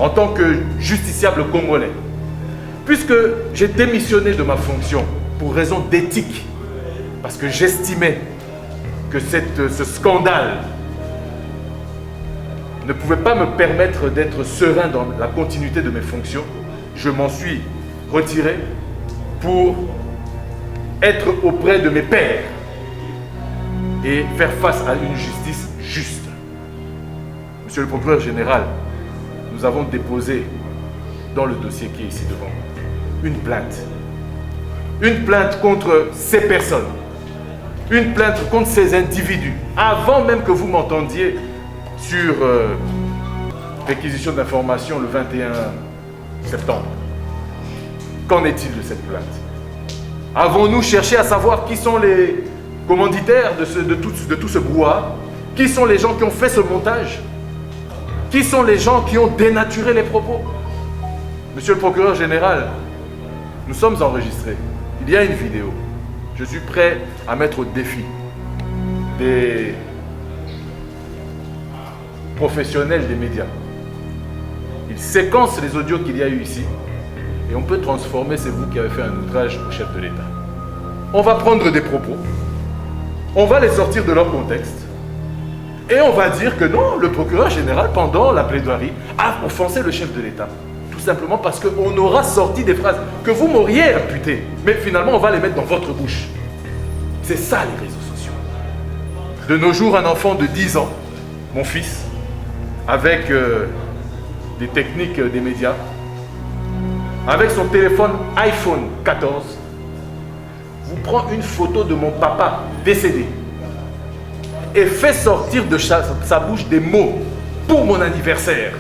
en tant que justiciable congolais, puisque j'ai démissionné de ma fonction pour raison d'éthique, parce que j'estimais que ce scandale ne pouvait pas me permettre d'être serein dans la continuité de mes fonctions, je m'en suis retiré pour être auprès de mes pairs et faire face à une justice juste. Monsieur le procureur général, nous avons déposé dans le dossier qui est ici devant vous une plainte. Une plainte contre ces personnes. Une plainte contre ces individus. Avant même que vous m'entendiez sur réquisition d'informations le 21 septembre. Qu'en est-il de cette plainte? Avons-nous cherché à savoir qui sont les commanditaires de tout ce brouhaha? Qui sont les gens qui ont fait ce montage? Qui sont les gens qui ont dénaturé les propos? Monsieur le procureur général, nous sommes enregistrés. Il y a une vidéo. Je suis prêt à mettre au défi des professionnels des médias. Ils séquencent les audios qu'il y a eu ici et on peut transformer, c'est vous qui avez fait un outrage au chef de l'État. On va prendre des propos, on va les sortir de leur contexte et on va dire que non, le procureur général, pendant la plaidoirie, a offensé le chef de l'État. Tout simplement parce qu'on aura sorti des phrases que vous m'auriez imputées, mais finalement on va les mettre dans votre bouche. C'est ça les réseaux sociaux. De nos jours, un enfant de 10 ans, mon fils, avec des techniques des médias, avec son téléphone iPhone 14, vous prend une photo de mon papa décédé et fait sortir de sa bouche des mots pour mon anniversaire.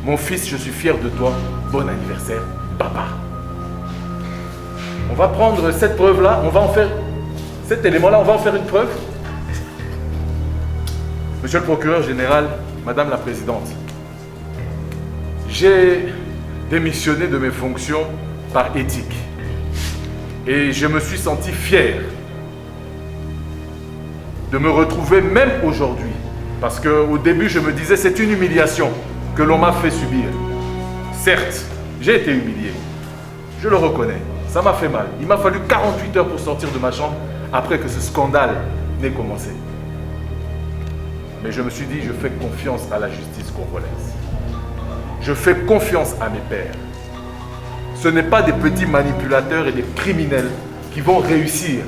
Mon fils, je suis fier de toi, bon anniversaire, papa. On va prendre cette preuve-là, on va en faire, cet élément-là, on va en faire une preuve. Monsieur le procureur général, Madame la Présidente, j'ai démissionné de mes fonctions par éthique. Et je me suis senti fier de me retrouver même aujourd'hui. Parce qu'au début, je me disais, c'est une humiliation que l'on m'a fait subir. Certes, j'ai été humilié. Je le reconnais. Ça m'a fait mal. Il m'a fallu 48 heures pour sortir de ma chambre après que ce scandale n'ait commencé. Mais je me suis dit, je fais confiance à la justice congolaise. Je fais confiance à mes pairs. Ce n'est pas des petits manipulateurs et des criminels qui vont réussir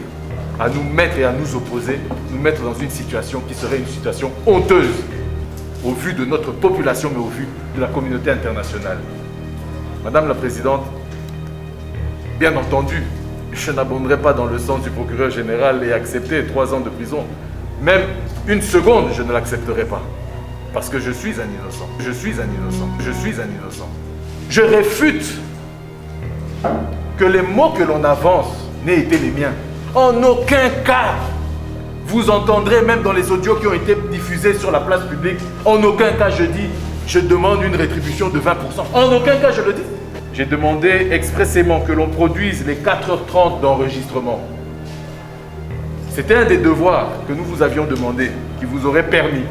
à nous mettre et à nous opposer, nous mettre dans une situation qui serait une situation honteuse au vu de notre population, mais au vu de la communauté internationale. Madame la Présidente, bien entendu, je n'abonderai pas dans le sens du procureur général et accepter 3 ans de prison. Même une seconde, je ne l'accepterai pas. Parce que je suis un innocent. Je suis un innocent. Je suis un innocent. Je réfute que les mots que l'on avance n'aient été les miens. En aucun cas, vous entendrez même dans les audios qui ont été diffusés sur la place publique, en aucun cas je dis, je demande une rétribution de 20%. En aucun cas je le dis. J'ai demandé expressément que l'on produise les 4h30 d'enregistrement. C'était un des devoirs que nous vous avions demandé, qui vous aurait permis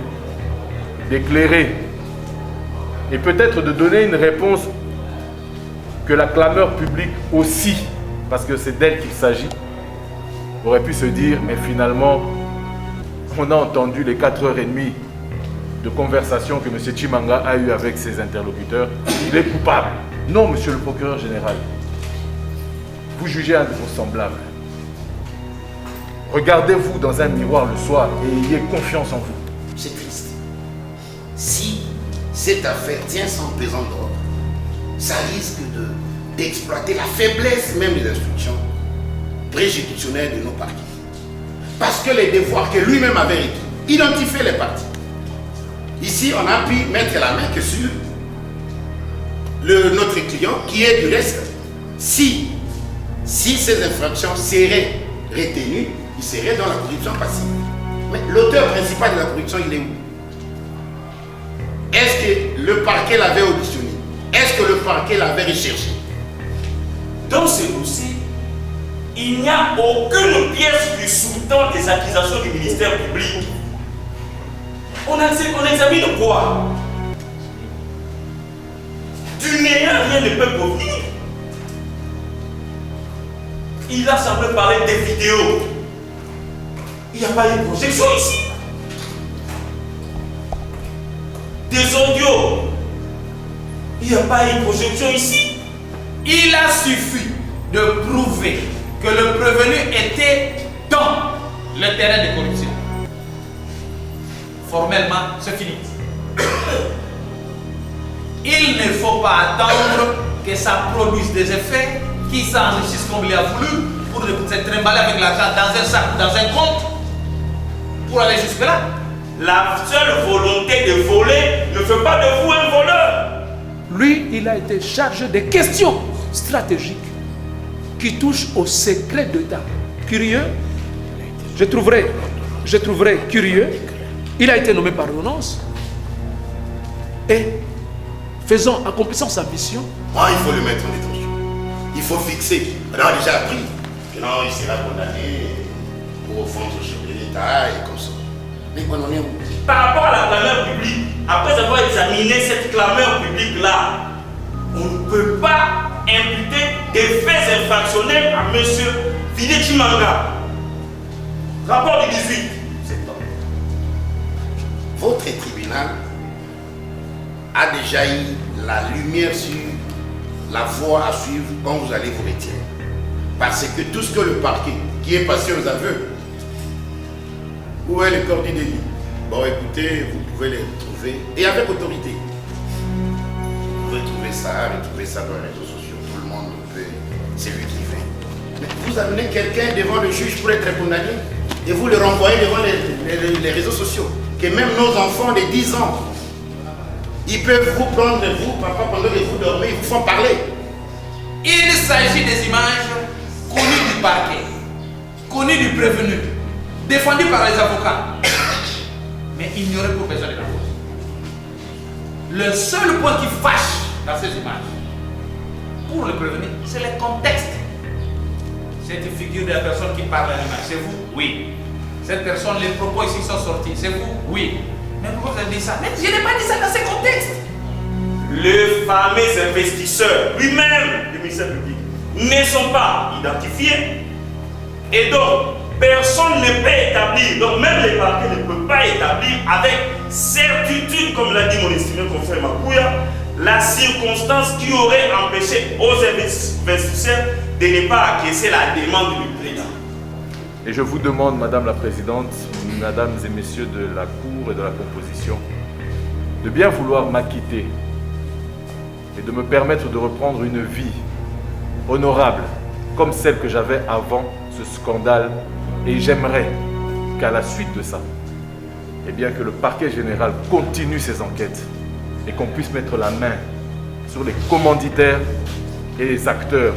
d'éclairer et peut-être de donner une réponse que la clameur publique aussi, parce que c'est d'elle qu'il s'agit, aurait pu se dire, mais finalement, on a entendu les 4h30 de conversation que M. Tshimanga a eu avec ses interlocuteurs. Il est coupable. Non, monsieur le procureur général. Vous jugez un de vos semblables. Regardez-vous dans un miroir le soir et ayez confiance en vous. C'est triste. Si cette affaire tient son pesant d'ordre, ça risque d'exploiter la faiblesse même des instructions préjudiciaires de nos partis. Parce que les devoirs que lui-même avait écrits, identifier les partis. Ici, on a pu mettre la main que sur notre client, qui est du reste, si ces infractions seraient retenues, il serait dans la corruption passive. Mais l'auteur principal de la corruption, il est où? Est-ce que le parquet l'avait auditionné? Est-ce que le parquet l'avait recherché? Dans ce dossier, il n'y a aucune pièce du sous-temps des accusations du ministère public. On examine quoi? rien ne peut provenir. Il a semblé parler des vidéos. Il n'y a pas eu de projection ici. Des audios. Il n'y a pas eu de projection ici. Il a suffi de prouver que le prévenu était dans le terrain de corruption. Formellement, c'est fini. Il ne faut pas attendre que ça produise des effets qui s'enrichissent comme il a voulu pour se trimballer avec l'argent dans un sac, dans un compte, pour aller jusque-là. La seule volonté de voler ne fait pas de vous un voleur. Lui, il a été chargé des questions stratégiques qui touchent au secret d'État. Curieux, je trouverais curieux, il a été nommé par ordonnance et accomplissant sa mission. Ah, il faut le mettre en détention. Il faut fixer. On a déjà appris que non, il sera condamné pour offense au chef de l'État et comme ça. Mais on en est où? Par rapport à la clameur publique, après avoir examiné cette clameur publique-là, on ne peut pas imputer des faits infractionnels à M. Fidé Chimanga. Rapport du 18 septembre. Votre tribunal a déjà eu la lumière sur la voie à suivre quand vous allez vous retirer. Parce que tout ce que le parquet, qui est passé aux aveux, où est le corps du délit? Bon, écoutez, vous pouvez les retrouver, et avec autorité. Vous pouvez retrouver ça dans les réseaux sociaux. Tout le monde peut, c'est lui qui fait. Mais vous amenez quelqu'un devant le juge pour être condamné, et vous le renvoyez devant les réseaux sociaux. Que même nos enfants de 10 ans, ils peuvent vous prendre, vous, papa, pendant que vous dormez, ils vous font parler. Il s'agit des images connues du parquet, connues du prévenu, défendues par les avocats, mais ignorées pour personne de la cause. Le seul point qui fâche dans ces images, pour le prévenu, c'est le contexte. Cette figure de la personne qui parle à l'image, c'est vous? Oui. Cette personne, les propos ici sont sortis, c'est vous? Oui. Mais pourquoi vous avez dit ça? Mais je n'ai pas dit ça dans ce contexte. Les fameux investisseurs, lui-même, du ministère public, ne sont pas identifiés. Et donc, personne ne peut établir, donc même les parquets ne peuvent pas établir avec certitude, comme l'a dit mon estimé confrère Makouya, la circonstance qui aurait empêché aux investisseurs de ne pas acquiescer la demande du président. Et je vous demande, Madame la Présidente, Mesdames et Messieurs de la Cour et de la Composition, de bien vouloir m'acquitter et de me permettre de reprendre une vie honorable comme celle que j'avais avant ce scandale. Et j'aimerais qu'à la suite de ça, eh bien que le parquet général continue ses enquêtes et qu'on puisse mettre la main sur les commanditaires et les acteurs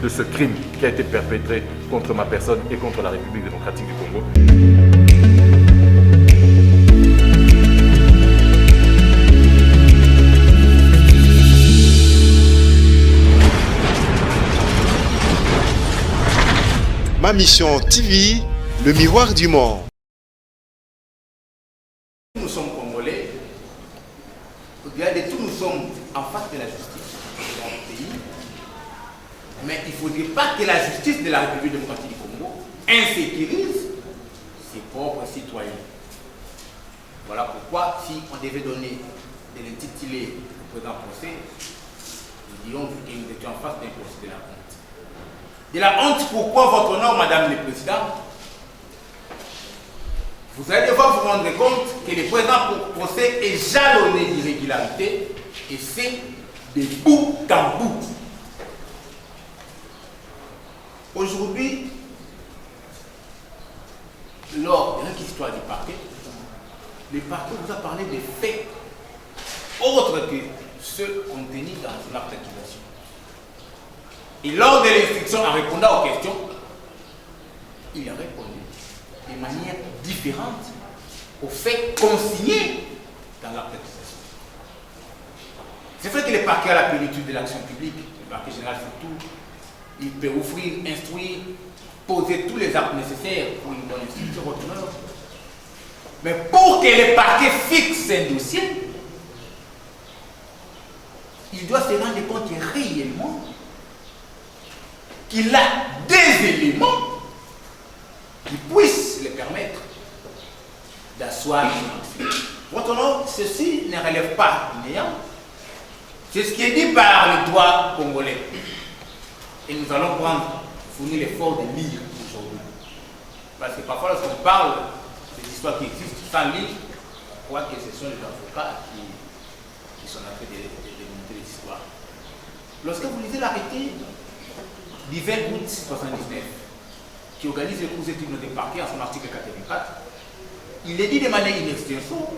de ce crime qui a été perpétré contre ma personne et contre la République démocratique du Congo. Ma Mission TV, le miroir du monde. Nous sommes Congolais. Au-delà de tout, nous sommes en face de la justice dans le pays. Mais il ne faudrait pas que la justice de la République démocratique du Congo insécurise ses propres citoyens. Voilà pourquoi, si on devait donner de l'intitulé au présent procès, nous dirions que nous étions en face d'un procès de la honte. De la honte, pourquoi votre nom, Madame le Président? Vous allez devoir vous rendre compte que le présent procès est jalonné d'irrégularités et c'est de bout en bout. Aujourd'hui, lors de l'histoire du parquet, le parquet vous a parlé des faits autres que ceux contenus dans l'acte d'accusation. Et lors de l'instruction, en répondant aux questions, il a répondu de manière différente aux faits consignés dans l'acte d'accusation. C'est vrai que le parquet a la plénitude de l'action publique, le parquet général surtout. Il peut offrir, instruire, poser tous les actes nécessaires pour une bonne instruction votre honneur. Mais pour que le parquet fixe un dossier, il doit se rendre compte réellement qu'il a des éléments qui puissent le permettre d'asseoir son action. Votre honneur, ceci ne relève pas du néant. C'est ce qui est dit par le droit congolais. Et nous allons fournir l'effort de lire aujourd'hui. Parce que parfois, lorsqu'on parle des histoires qui existent sans lire, on croit que ce sont les avocats qui sont en train de démonter les histoires. Lorsque vous lisez l'arrêté du 20 août 1979, qui organise les cours et tribunaux des parquets en son article 84, il est dit de manière in extenso,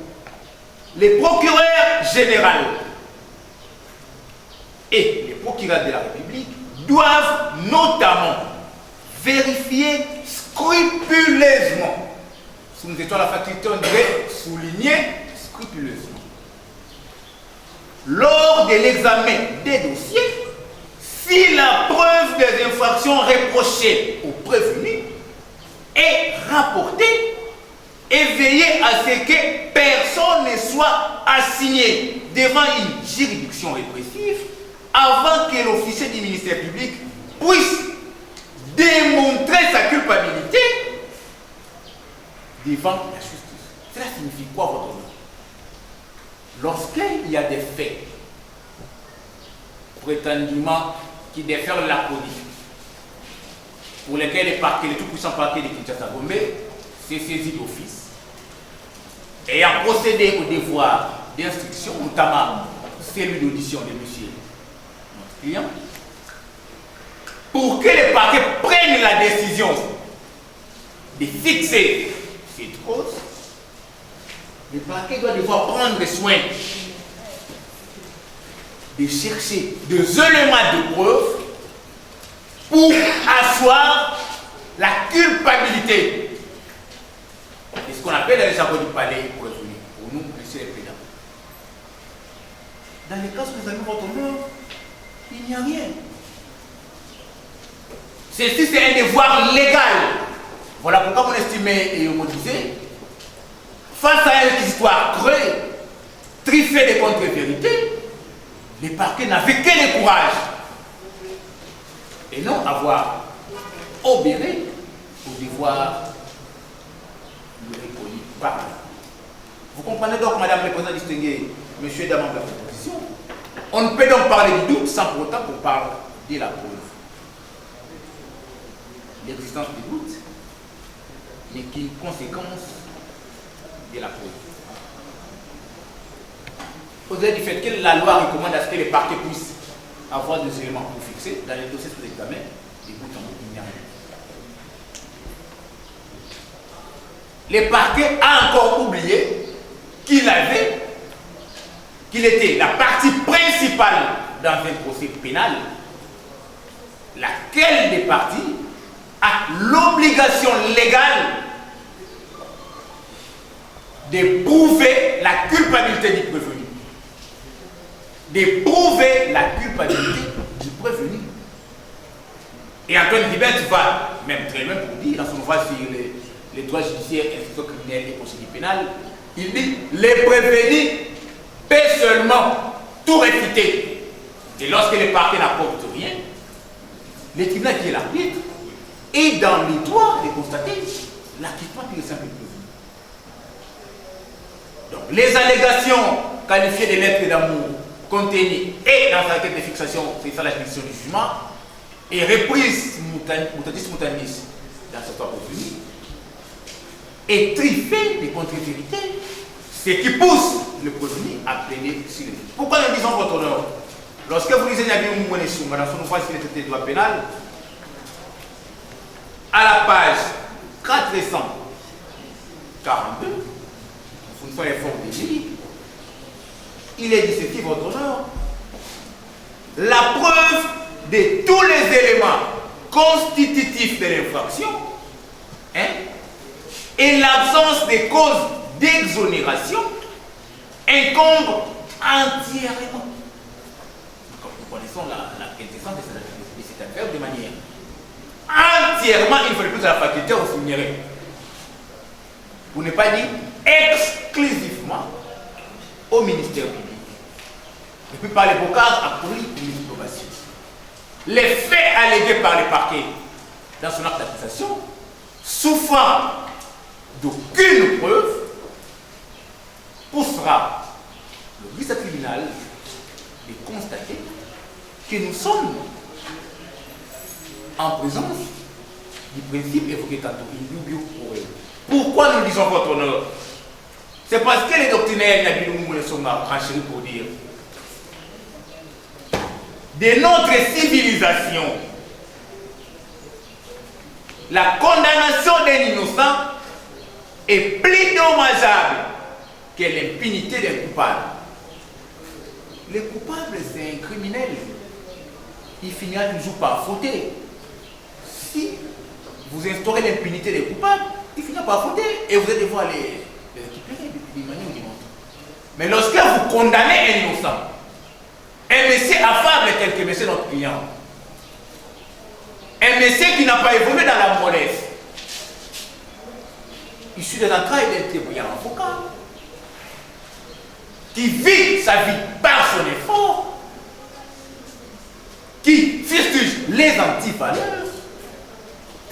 les procureurs généraux et les procureurs de la République doivent notamment vérifier scrupuleusement, si nous étions à la faculté, on devrait souligner scrupuleusement, lors de l'examen des dossiers, si la preuve des infractions reprochées au prévenu est rapportée et veiller à ce que personne ne soit assigné devant une juridiction répressive avant que l'officier du ministère public puisse démontrer sa culpabilité devant la justice. Cela signifie quoi, votre honneur? Lorsqu'il y a des faits prétendument qui déferlent la police, pour lesquels les parquets, les tout-puissants parquets de Kinshasa-Gombe s'est saisi d'office et a procédé au devoir d'instruction, notamment celui d'audition de monsieur notre client, pour que les parquets prennent la décision de fixer cette cause, le parquet doit devoir prendre soin de chercher des éléments de preuve pour asseoir la culpabilité. C'est ce qu'on appelle dans les jargon du palais pour nous, monsieur le président. Dans les cas où vous avez votre honneur, il n'y a rien. Ceci, c'est un devoir légal. Voilà pourquoi mon estimé et on disait, face à une histoire creuse, triffée de contre-vérités, les parquets n'avaient que le courage et non avoir obéré au devoir le reconnu par. Vous comprenez donc, madame le président distingué, monsieur et dames de la proposition, on ne peut donc parler du doute sans pour autant qu'on parle de la preuve. L'existence du doute n'est qu'une conséquence de la preuve. Au-delà du fait que la loi recommande à ce que les parquets puissent avoir des éléments pour fixer dans les dossiers sous examen, et bout en bout, il n'y a rien. Le parquet a encore oublié qu'il était la partie principale dans un procès pénal, laquelle des parties a l'obligation légale de prouver la culpabilité du prévenu. De prouver la culpabilité du prévenu. Et Antoine Ribert va même très loin pour dire, dans son ouvrage sur les droits judiciaires, institutions criminelles et procédures pénales, il dit les prévenus peuvent seulement tout réfuter. Et lorsque les parquets n'apportent rien, le tribunal qui est l'arbitre est dans les droits de constater l'acquittement pur et simple du prévenu. Donc les allégations qualifiées de lettres d'amour contenues et dans sa requête de fixation, c'est ça la juridiction du jugement, et reprise mutatis mutandis dans cette histoire prévenue, et triffée des contre-vérités, ce qui pousse le prévenu à plaider sur les. Pourquoi nous disons votre honneur? Lorsque vous lisez Nabi Moumonessouma dans son ouvrage sur les traités de droit pénal, à la page 442, vous ne faites l'effort de lire, il est dit ceci, votre honneur, la preuve de tous les éléments constitutifs de l'infraction, et l'absence des causes d'exonération incombe entièrement. Comme nous connaissons la quintessence de cette affaire de manière entièrement, il faut le plus à la faculté, on signerait. Pour ne pas dire exclusivement au ministère public. et puis par les bocards a pris une diplomatie. Les faits allégués par les parquets dans son acte d'accusation, souffrant d'aucune preuve, poussera le vice tribunal de constater que nous sommes en présence du principe évoqué tantôt, in dubio pro reo. Pourquoi nous disons votre honneur? C'est parce que les doctrinaires Nabilou Moumoule Soma renchéri pour dire de notre civilisation, la condamnation d'un innocent est plus dommageable que l'impunité d'un coupable. Le coupable, c'est un criminel. Il finira toujours par fauter. Si vous instaurez l'impunité des coupables, il finira par fauter et vous allez devoir les récupérer d'une manière ou d'une autre. Mais lorsque vous condamnez un innocent, un monsieur affable tel que monsieur notre client, un monsieur qui n'a pas évolué dans la mollesse, issu des entrailles d'un témoin avocat, qui vit sa vie par son effort, qui fustige les antivaleurs,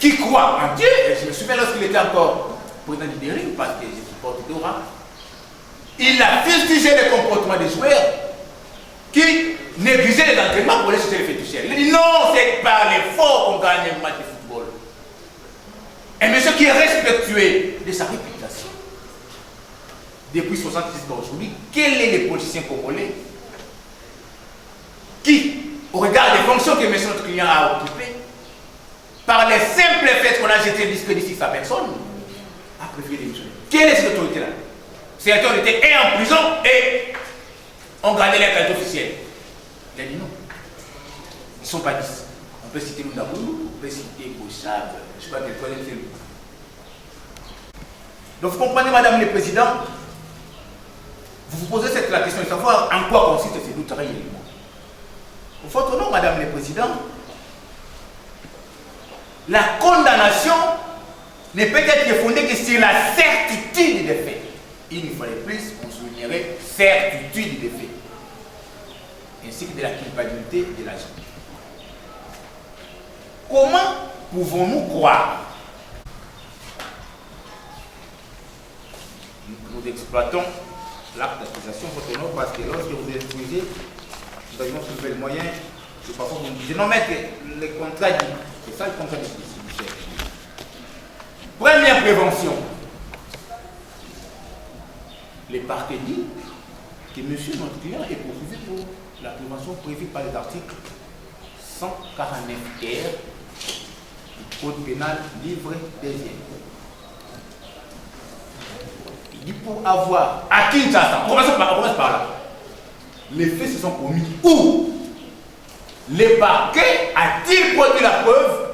qui croit en Dieu. Et je me souviens lorsqu'il était encore président du Dérive, parce que je supporte Dora, il a fustigé les comportements des joueurs qui négligeaient les entraînements pour les chercher les féticheurs. Il a dit non, c'est par l'effort qu'on gagne un match de football. Un monsieur qui est respectueux de sa réputation. Depuis 66 aujourd'hui, quels sont les politiciens congolais qui, au regard des fonctions que monsieur notre client a occupées, par les simples faits qu'on a jeté le disque d'ici sa personne, a préféré démissionner. Quelle est cette autorité-là? Cette autorité est en prison et on gardait les qualités officielles. Il a dit non. Ils ne sont pas 10. On peut citer Lundaboulou, on peut citer Bouchab, je ne sais pas quel troisième c'est lui. Donc vous comprenez, Madame le Président, vous vous posez la question de savoir en quoi consiste ces doutes réellement. Au votre nom, Madame le Président, la condamnation ne peut être fondée que sur la certitude des faits. Une fois de plus, on soulignerait certitude des faits, ainsi que de la culpabilité de l'agent. Comment pouvons-nous croire? Nous exploitons l'acte d'accusation votre nom parce que lorsque vous instruisez, nous avions trouvé le moyen de parfois vous disiez non mais le contrat dit, c'est ça le contrat de distribution. Première prévention. Les parquets disent que monsieur notre client est poursuivi pour la prévention prévue par les articles 149 R du Code pénal livre deuxième. Il dit pour avoir à Kinshasa, on commence par là. Les faits se sont commis où? Les parquets a-t-il produit la preuve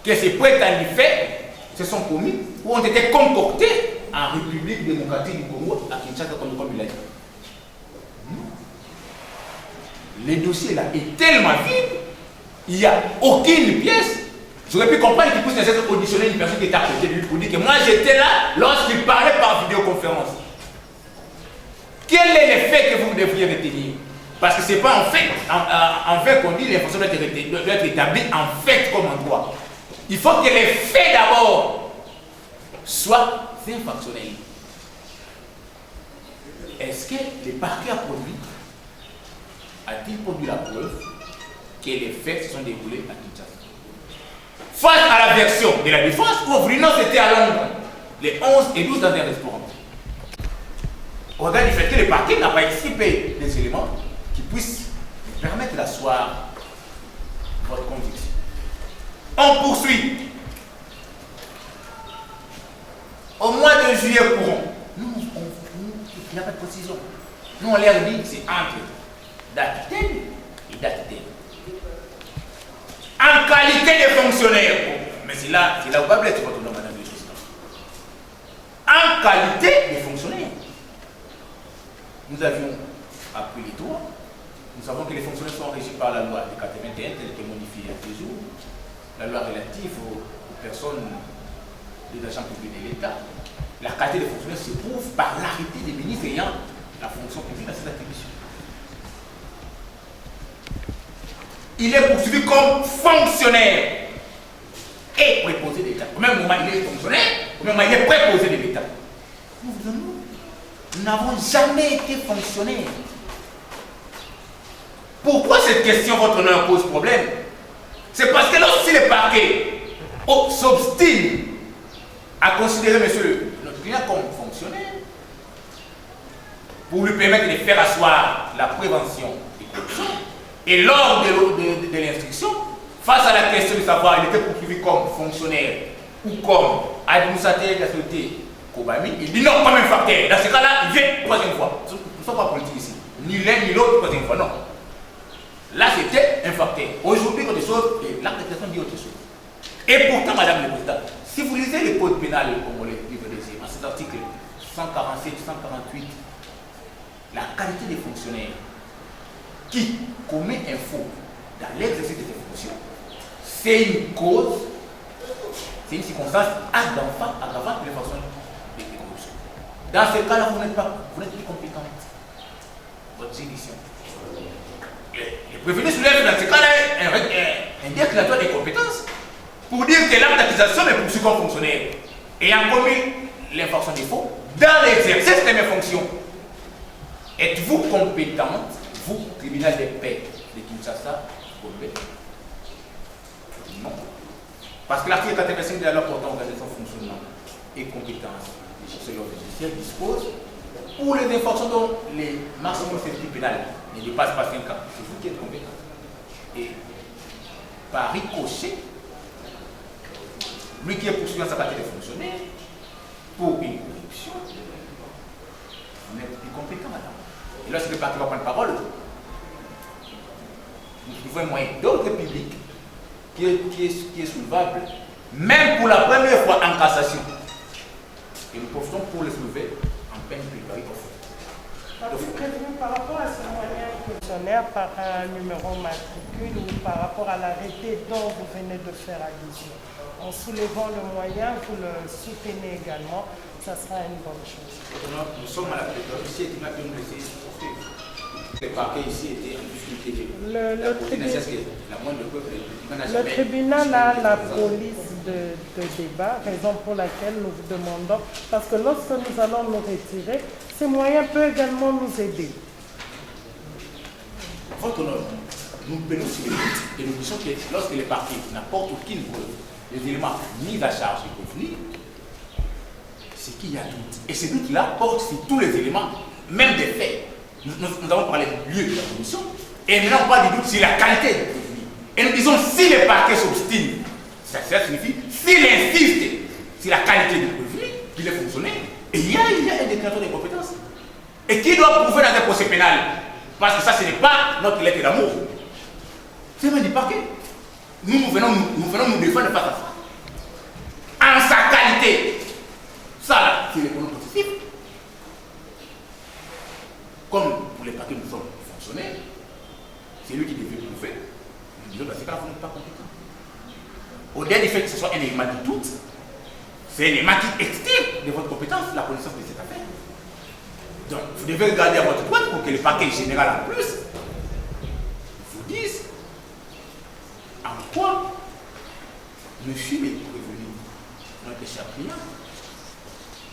que ces prétendus faits se sont commis ou ont été concoctés en République démocratique du Congo, à Kinshasa, comme il a dit? Le dossier là est tellement vide, il n'y a aucune pièce. J'aurais pu comprendre qu'il puisse nécessairement auditionner une personne qui était à côté de lui pour dire que moi j'étais là lorsqu'il parlait par vidéoconférence. Quel est l'effet que vous devriez retenir? Parce que ce n'est pas en fait qu'on dit que l'information doit être établie en fait comme en droit. Il faut que les faits d'abord soient infractionnels. Est-ce que le parquet a-t-il produit la preuve que les faits se sont déroulés à Kinshasa? Face à la version de la défense, où vous dites non, c'était à Londres, les 11 et 12 dans un restaurant. Au regard du fait que le parquet n'a pas expliqué des éléments qui puissent nous permettre d'asseoir votre conviction. On poursuit. Au mois de juillet courant, nous, il n'y a pas de précision. Nous, on leur dit c'est entre date telle et date telle. En qualité de fonctionnaire, mais c'est là où va être votre nom, Madame le Président. En qualité de fonctionnaire, nous avions appris les droits. Nous savons que les fonctionnaires sont régis par la loi de 81, telle que modifiée à toujours, la loi relative aux personnes des agents publics de l'État. La qualité des fonctionnaires se prouve par l'arrêté des ministres ayant la fonction publique dans cette attribution. il est poursuivi comme fonctionnaire et préposé d'État. Au même moment, il est fonctionnaire, au même moment, il est préposé de l'État. Nous n'avons jamais été fonctionnaires. Pourquoi cette question, votre honneur, pose problème? C'est parce que lorsque le parquet s'obstine à considérer monsieur notre client comme fonctionnaire, pour lui permettre de faire asseoir la prévention des corruptions, et lors de l'instruction, face à la question de savoir il était poursuivi comme fonctionnaire ou comme administrateur de la société Kobami, il dit non, comme un facteur. Dans ce cas-là, il vient troisième fois. Nous ne sommes pas politiques ici. Ni l'un ni l'autre, troisième fois, non. Là, c'était un facteur. Aujourd'hui, autre chose, et l'acte de question dit autre chose. Et pourtant, Madame le Président, si vous lisez le code pénal congolais, livre des en cet article 147, 148, la qualité des fonctionnaires qui commet un faux dans l'exercice de ses fonctions, c'est une cause, c'est une circonstance aggravante de l'infraction de corruption. Dans ce cas-là, vous n'êtes plus compétente. Votre juridiction. Le prévenu soulève dans ce cas-là un déclaratoire des compétences pour dire que l'acte d'accusation est poursuivi comme fonctionnaire ayant commis l'infraction des faux dans l'exercice de mes fonctions. Êtes-vous compétente, vous, tribunal des paix de Kinshasa, non. Parce que l'article 85 de la loi portant organisation, fonctionnement et compétence de l'ordre judiciaire dispose pour les infractions dont les maximum sévérité pénale ne dépassent pas 5 ans. C'est vous qui êtes compétent. Et par ricochet, lui qui est poursuivi dans sa qualité de fonctionnaire pour une corruption, vous n'êtes plus compétent, madame. Et lorsque le parti va prendre parole, nous trouvons un moyen d'ordre public qui est soulevable, même pour la première fois en cassation. Et nous profitons pour le soulever en peine plaidoirie. Par rapport à ce moyen fonctionnaire par un numéro matricule ou par rapport à l'arrêté dont vous venez de faire allusion, en soulevant le moyen, vous le soutenez également, ça sera une bonne chose. Nous sommes à la plaidoirie, ici, et nous nous laisser poursuivre. Le parquet ici était en difficulté. Le tribunal a la police de débat, raison pour laquelle nous vous demandons, parce que lorsque nous allons nous retirer, ces moyens peuvent également nous aider. Votre honneur, nous prenons sur les doutes et nous disons que lorsque le parquet n'apporte aucune preuve, les éléments mis à charge du conflit, c'est qu'il y a doute. Et ces doutes-là portent sur tous les éléments, même des faits. Nous avons parlé du lieu de la commission, et maintenant on parle du doute sur la qualité du prévenu. Et nous disons, si le parquet s'obstine, ça signifie, s'il insiste sur la qualité du prévenu, qu'il est fonctionnaire, et il y a un déclarateur de compétences. Et qui doit prouver dans un procès pénal? Parce que ça, ce n'est pas notre lettre d'amour. C'est même du parquet. Nous venons nous défendre face à ça. En sa qualité. Ça, là, c'est le pronom possessif. Comme pour les parquets, nous sommes fonctionnaires, c'est lui qui devait prouver. Nous disons, dans ce cas, vous n'êtes pas compétent. Au-delà du fait que ce soit un élément de doute, c'est un élément qui extirpe de votre compétence la connaissance de cette affaire. Donc, vous devez regarder à votre droite pour que le parquet général en plus vous dise en quoi monsieur est prévenu, notre cher client,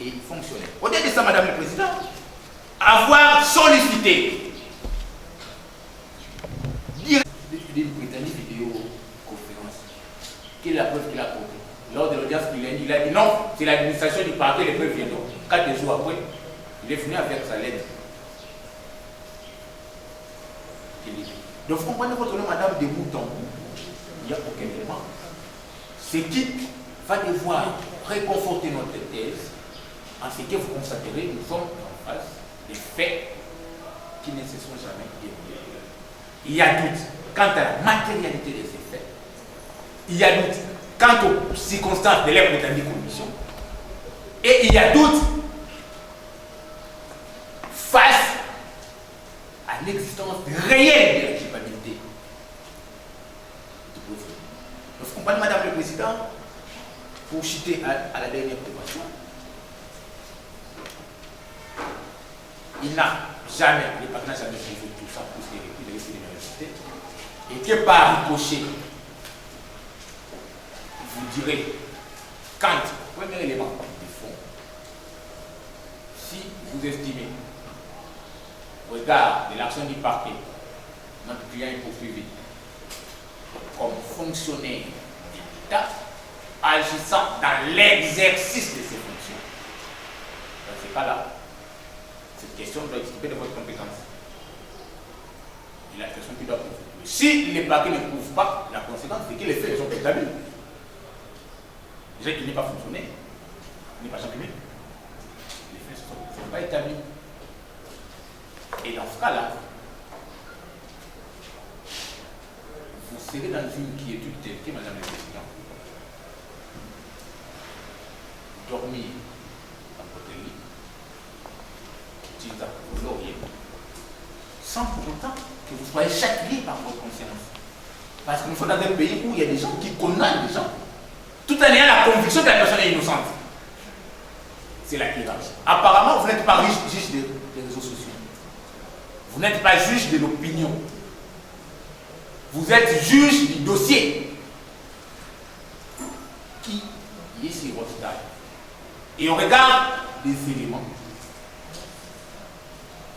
et fonctionnaire. Au-delà de ça, Madame le Président, avoir sollicité d'une Britannique vidéo-conférence, quelle est la preuve qu'il a apportée? Lors de l'audience il a dit non, c'est l'administration du parquet, les preuves viendront. 4 jours après, il est venu avec sa lettre. Donc vous comprenez votre nom, madame, de bout en bout, il n'y a aucun élément. Ce qui va devoir réconforter notre thèse, en ce que vous constaterez, nous sommes en face des faits qui ne se sont jamais déroulés. Il y a doute quant à la matérialité de ces faits. Il y a doute quant aux circonstances de leur prétendue commission. Et il y a doute face à l'existence réelle de la culpabilité. Vous comprenez, Madame le Président, pour citer à la dernière prévention, il n'a jamais, le parti n'a jamais fait tout ça pour se récupérer de l'université. et que par ricochet, vous direz, quand, premier élément du fond, si vous estimez, au regard de l'action du parquet, notre client est poursuivi comme fonctionnaire de l'État, agissant dans l'exercice de ses fonctions. Dans ce cas-là, cette question doit expliquer de votre compétence. Et la question qui doit prouver. Si les parquets ne prouvent pas, la conséquence, c'est que les faits sont établis. Déjà, il n'est pas fonctionnaire, il n'est pas champion. Les faits ne sont pas établis. Et dans ce cas-là, vous serez dans une inquiétude telle que, Madame la Présidente, dormir dans votre lit, utiliser vos lauriers, sans pour autant que vous soyez châtié par votre conscience. Parce que nous sommes dans un pays où il y a des gens qui condamnent des gens, tout en ayant la conviction que la personne est innocente. C'est la hiérarchie. Apparemment, vous n'êtes pas juge des réseaux sociaux. Vous n'êtes pas juge de l'opinion. Vous êtes juge du dossier qui est sur votre taille. Et on regarde des éléments.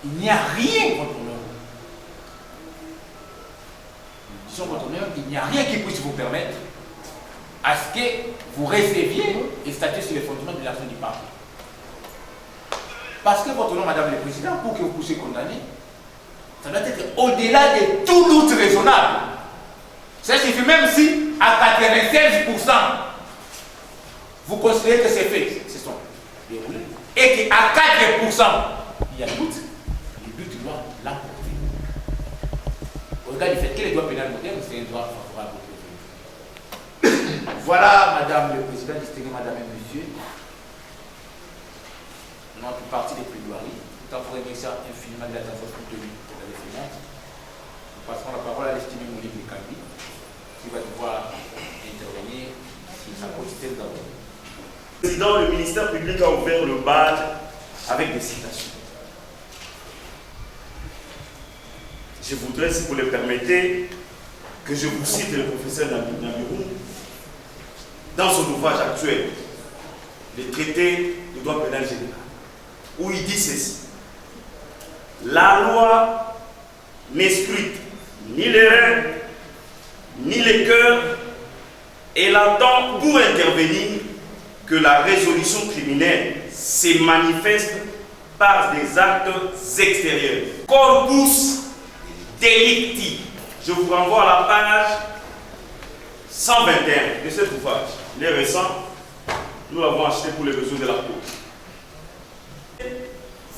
Il n'y a rien, votre honneur. Disons votre honneur, il n'y a rien qui puisse vous permettre à ce que vous receviez et statuiez sur les fondements de l'action du parquet. Parce que votre honneur, Madame le Président, pour que vous puissiez condamner, ça doit être au-delà de tout doute raisonnable. Ça suffit même si à 96%, vous considérez que ces faits se sont déroulés et qu'à 4%, il y a doute, le doute doit l'emporter. Au regard du fait que les droits pénals modernes, c'est un droit favorable au président. Voilà, Madame le Président, distingué Madame et Monsieur, notre partie des plaidoiries. Tout en remerciant infiniment de l'attention soutenue de la défense. Nous passerons la parole à l'estimé Monique Kambi, qui va devoir intervenir sur sa quotité d'abord. Président, le ministère public a ouvert le bal avec des citations. Je voudrais, si vous le permettez, que je vous cite le professeur Nambirou dans son ouvrage actuel, le traité de droit pénal général, où il dit ceci. La loi n'exclut ni les reins, ni les cœurs, elle attend pour intervenir que la résolution criminelle se manifeste par des actes extérieurs. Corpus delicti. Je vous renvoie à la page 121 de cet ouvrage. Il est récent, nous l'avons acheté pour les besoins de la cause.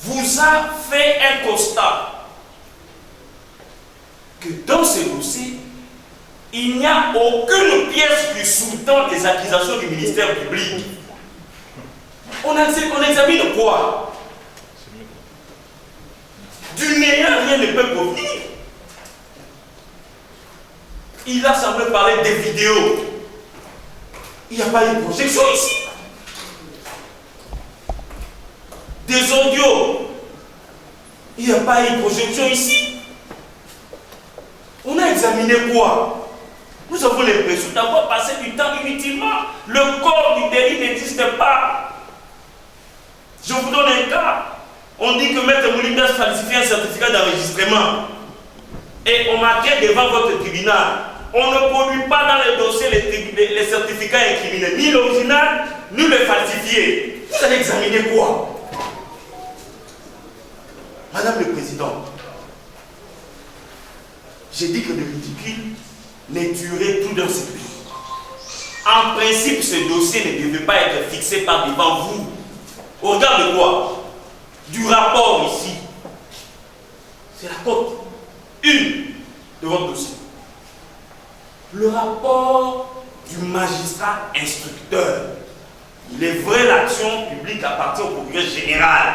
Vous a fait un constat que dans ce dossier, il n'y a aucune pièce qui sous-tend des accusations du ministère public. On examine quoi? Du néant, rien ne peut provenir. Il a semblé parler des vidéos. Il n'y a pas eu de projection ici. Des audios. Il n'y a pas eu de projection ici. On a examiné quoi? Nous avons l'impression d'avoir passé du temps inutilement. Le corps du délit n'existe pas. Je vous donne un cas. On dit que Maître Moulinas falsifie un certificat d'enregistrement. Et on marquait devant votre tribunal. On ne produit pas dans les dossiers les certificats incriminés, ni l'original, ni le falsifié. Vous allez examiner quoi? Madame le Président, j'ai dit que le ridicule n'est duré tout d'un seul. En principe, ce dossier ne devait pas être fixé par devant vous. Au regard de quoi? Du rapport ici. C'est la cote 1 de votre dossier. Le rapport du magistrat instructeur. Il est vrai, l'action publique appartient au procureur général.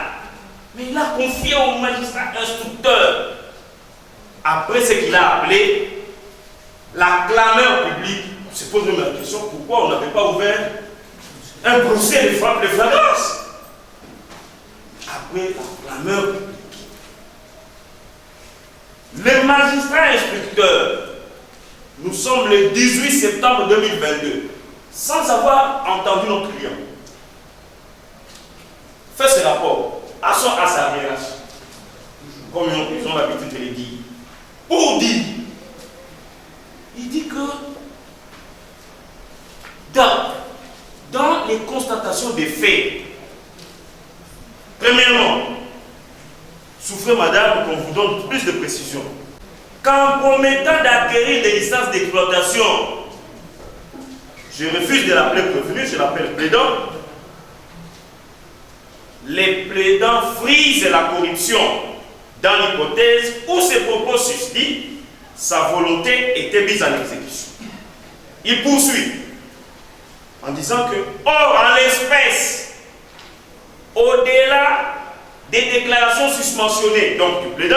Mais il a confié au magistrat instructeur. Après ce qu'il a appelé la clameur publique, on se pose même la question, pourquoi on n'avait pas ouvert un procès de flagrance? Après la clameur publique. Le magistrat instructeur Nous sommes le 18 septembre 2022, sans avoir entendu notre client. Fait ce rapport à sa hiérarchie, comme ils ont l'habitude de le dire, pour dire, il dit que dans les constatations des faits, premièrement, souffrez madame qu'on vous donne plus de précision, qu'en promettant d'acquérir des licences d'exploitation, je refuse de l'appeler prévenu, je l'appelle plaidant, les plaidants frisent la corruption dans l'hypothèse où ces propos suscitent, sa volonté était mise en exécution. Il poursuit en disant que, or, en l'espèce, au-delà des déclarations susmentionnées, donc du plaidant,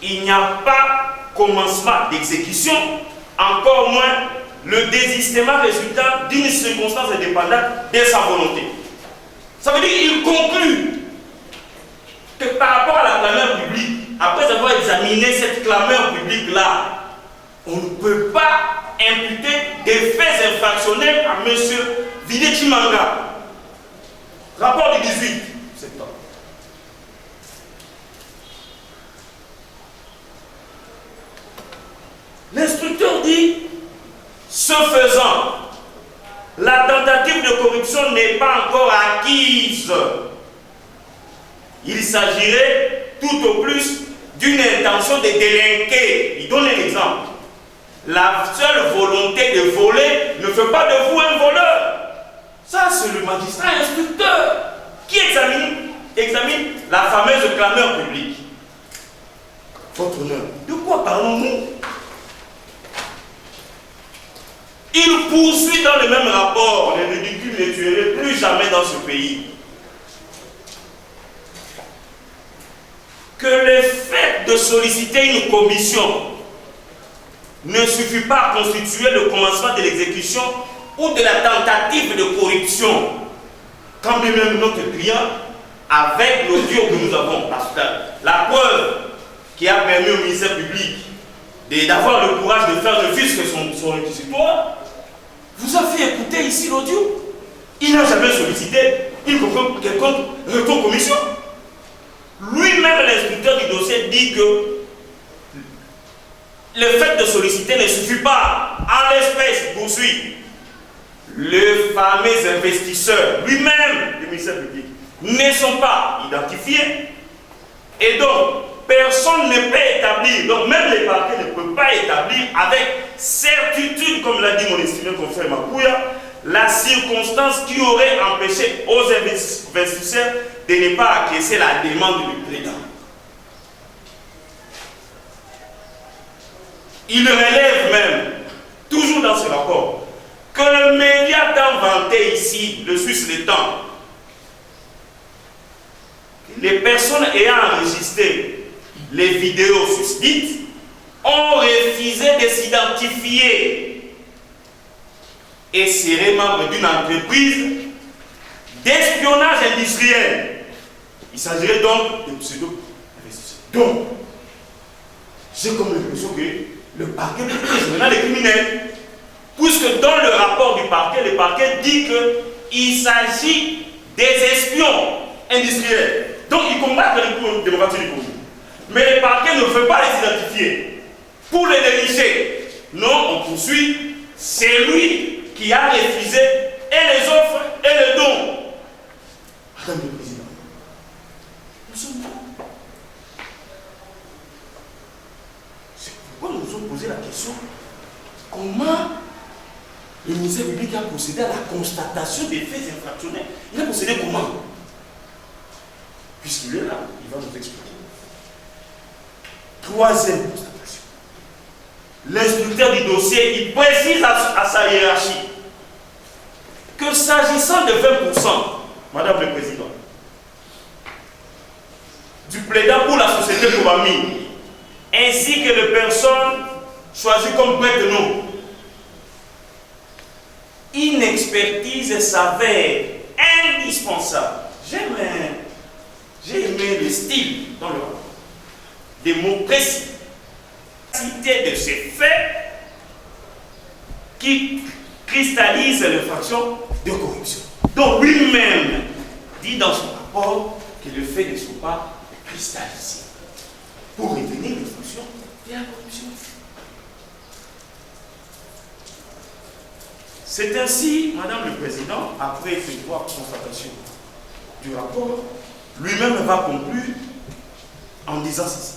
il n'y a pas commencement d'exécution, encore moins le désistement résultant d'une circonstance indépendante de sa volonté. Ça veut dire qu'il conclut que par rapport à la clameur publique, après avoir examiné cette clameur publique-là, on ne peut pas imputer des faits infractionnels à M. Vide Chimanga. Rapport du 18 septembre. L'instructeur dit, ce faisant, la tentative de corruption n'est pas encore acquise. Il s'agirait tout au plus d'une intention de délinquer. Il donne un exemple. La seule volonté de voler ne fait pas de vous un voleur. Ça, c'est le magistrat instructeur qui examine la fameuse clameur publique. Votre honneur, de quoi parlons-nous? Il poursuit dans le même rapport, les ridicules ne tueraient plus jamais dans ce pays. Que le fait de solliciter une commission ne suffit pas à constituer le commencement de l'exécution ou de la tentative de corruption. Quand bien même notre client, avec l'audio que nous avons, la preuve qui a permis au ministère public d'avoir le courage de faire le fisc son réquisitoire, vous a fait écouter ici l'audio. Il n'a jamais sollicité une quelconque retour commission. Lui-même, l'instructeur du dossier, dit que le fait de solliciter ne suffit pas. En l'espèce, poursuit le fameux investisseur, lui-même, du ministère public, ne sont pas identifiés. Et donc, personne ne peut établir, donc même les parquets ne peuvent pas établir avec certitude, comme l'a dit mon estimé confrère Makouya, la circonstance qui aurait empêché aux investisseurs de ne pas acquiescer la demande du plaidant. Il relève même, toujours dans ce rapport, que le média tant vanté ici, le Suisse Le Temps, les personnes ayant enregistré les vidéos susdites ont refusé de s'identifier et seraient membres d'une entreprise d'espionnage industriel. Il s'agirait donc de pseudo-investisseurs. Donc, j'ai comme l'impression que le parquet protège maintenant les criminels. Puisque dans le rapport du parquet, le parquet dit qu'il s'agit des espions industriels. Donc, ils combattent la démocratie du Congo. Mais le parquet ne veut pas les identifier. Pour les dénicher, non, on poursuit. C'est lui qui a refusé et les offres et les dons. Madame le Président, nous sommes là. C'est pourquoi nous nous sommes posé la question, comment le ministère public a procédé à la constatation des faits infractionnels? Il a procédé comment? Puisqu'il est là, il va nous expliquer. Troisième constatation. L'instructeur du dossier, il précise à sa hiérarchie que s'agissant de 20%, Madame le Président, du plaidant pour la société Kobami, ainsi que les personnes choisies comme prête-nom, une expertise s'avère indispensable. J'ai aimé le style dans le rapport. Des mots précis. La cité de ces faits qui cristallise l'infraction de corruption. Donc lui-même dit dans son rapport que les faits ne sont pas cristallisés pour retenir l'infraction de la corruption. C'est ainsi, Madame le Président, après ces 3 constatations du rapport, lui-même va conclure en disant ceci.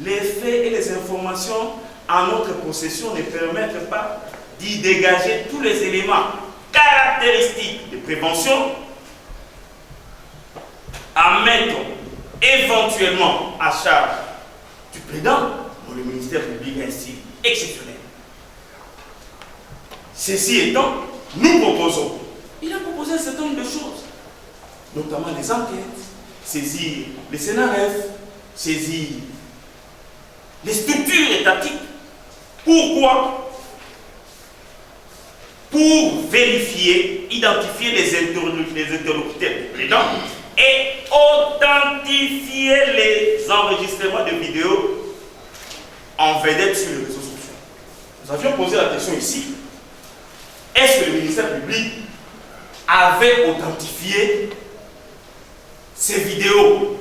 Les faits et les informations en notre possession ne permettent pas d'y dégager tous les éléments caractéristiques de prévention à mettre éventuellement à charge du plaidant dont le ministère public est ainsi exceptionnel. Ceci étant, nous proposons, il a proposé un certain nombre de choses, notamment des enquêtes, saisir les CNRF, saisir les structures étatiques. Pourquoi? Pour vérifier, identifier les interlocuteurs du plaidant et authentifier les enregistrements de vidéos en vedette sur les réseaux sociaux. Nous avions posé la question ici. Est-ce que le ministère public avait authentifié ces vidéos?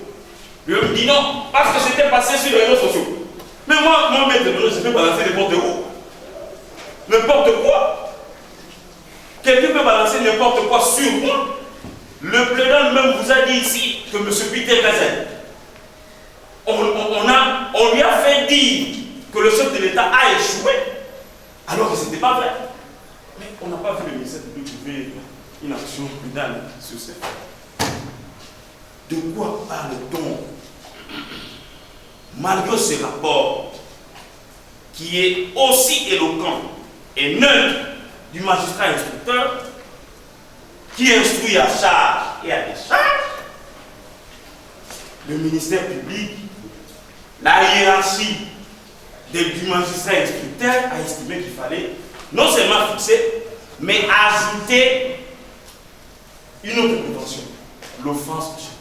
Lui me dit non, parce que c'était passé sur les réseaux sociaux. Mais moi, maître, je peux balancer n'importe où. N'importe quoi. Quelqu'un peut balancer n'importe quoi sur moi. Le plaidant même vous a dit ici que M. Peter Gazel, on lui a fait dire que le chef de l'État a échoué, alors que ce n'était pas vrai. Mais on n'a pas vu le ministère public trouver une action pénale sur ces faits. De quoi parle-t-on? Malgré ce rapport qui est aussi éloquent et neutre du magistrat instructeur qui instruit à charge et à décharge, le ministère public, la hiérarchie du magistrat instructeur a estimé qu'il fallait non seulement fixer, mais ajouter une autre prévention, l'offense du chef.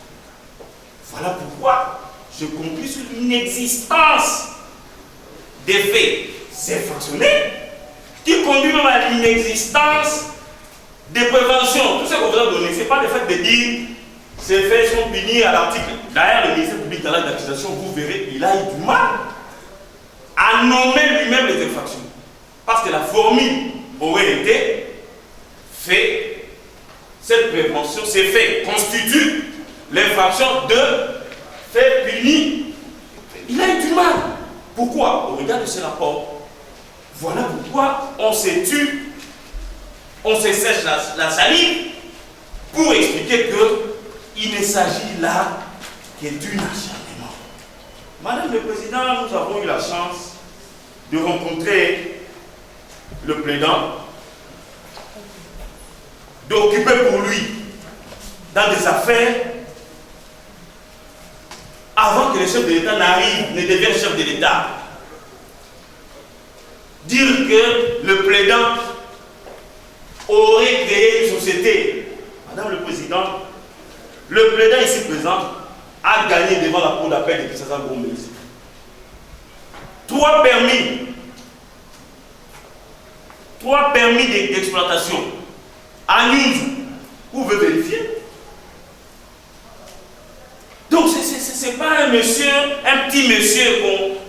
Voilà pourquoi je conclus sur l'inexistence des faits infractionnels qui conduit même à l'inexistence des préventions. Tout ce qu'on vous a donné, ce n'est pas le fait de dire ces faits sont punis à l'article. D'ailleurs, le ministère public dans l'acte d'accusation, vous verrez, il a eu du mal à nommer lui-même les infractions. Parce que la formule aurait été fait, cette prévention, ces faits constituent l'infraction de faits punis. Il a eu du mal. Pourquoi? Au regard de ce rapport. Voilà pourquoi on se tue, on se sèche la salive pour expliquer qu'il ne s'agit là que d'une acharnement. Madame le Président, nous avons eu la chance de rencontrer le plaidant, d'occuper pour lui dans des affaires avant que le chef de l'État n'arrive, ne devienne chef de l'État. Dire que le plaidant aurait créé une société. Madame le Président, le plaidant ici présent a gagné devant la cour d'appel de Kinshasa Gomez. 3 permis d'exploitation à News. Vous pouvez vérifier. Donc ce n'est pas un petit monsieur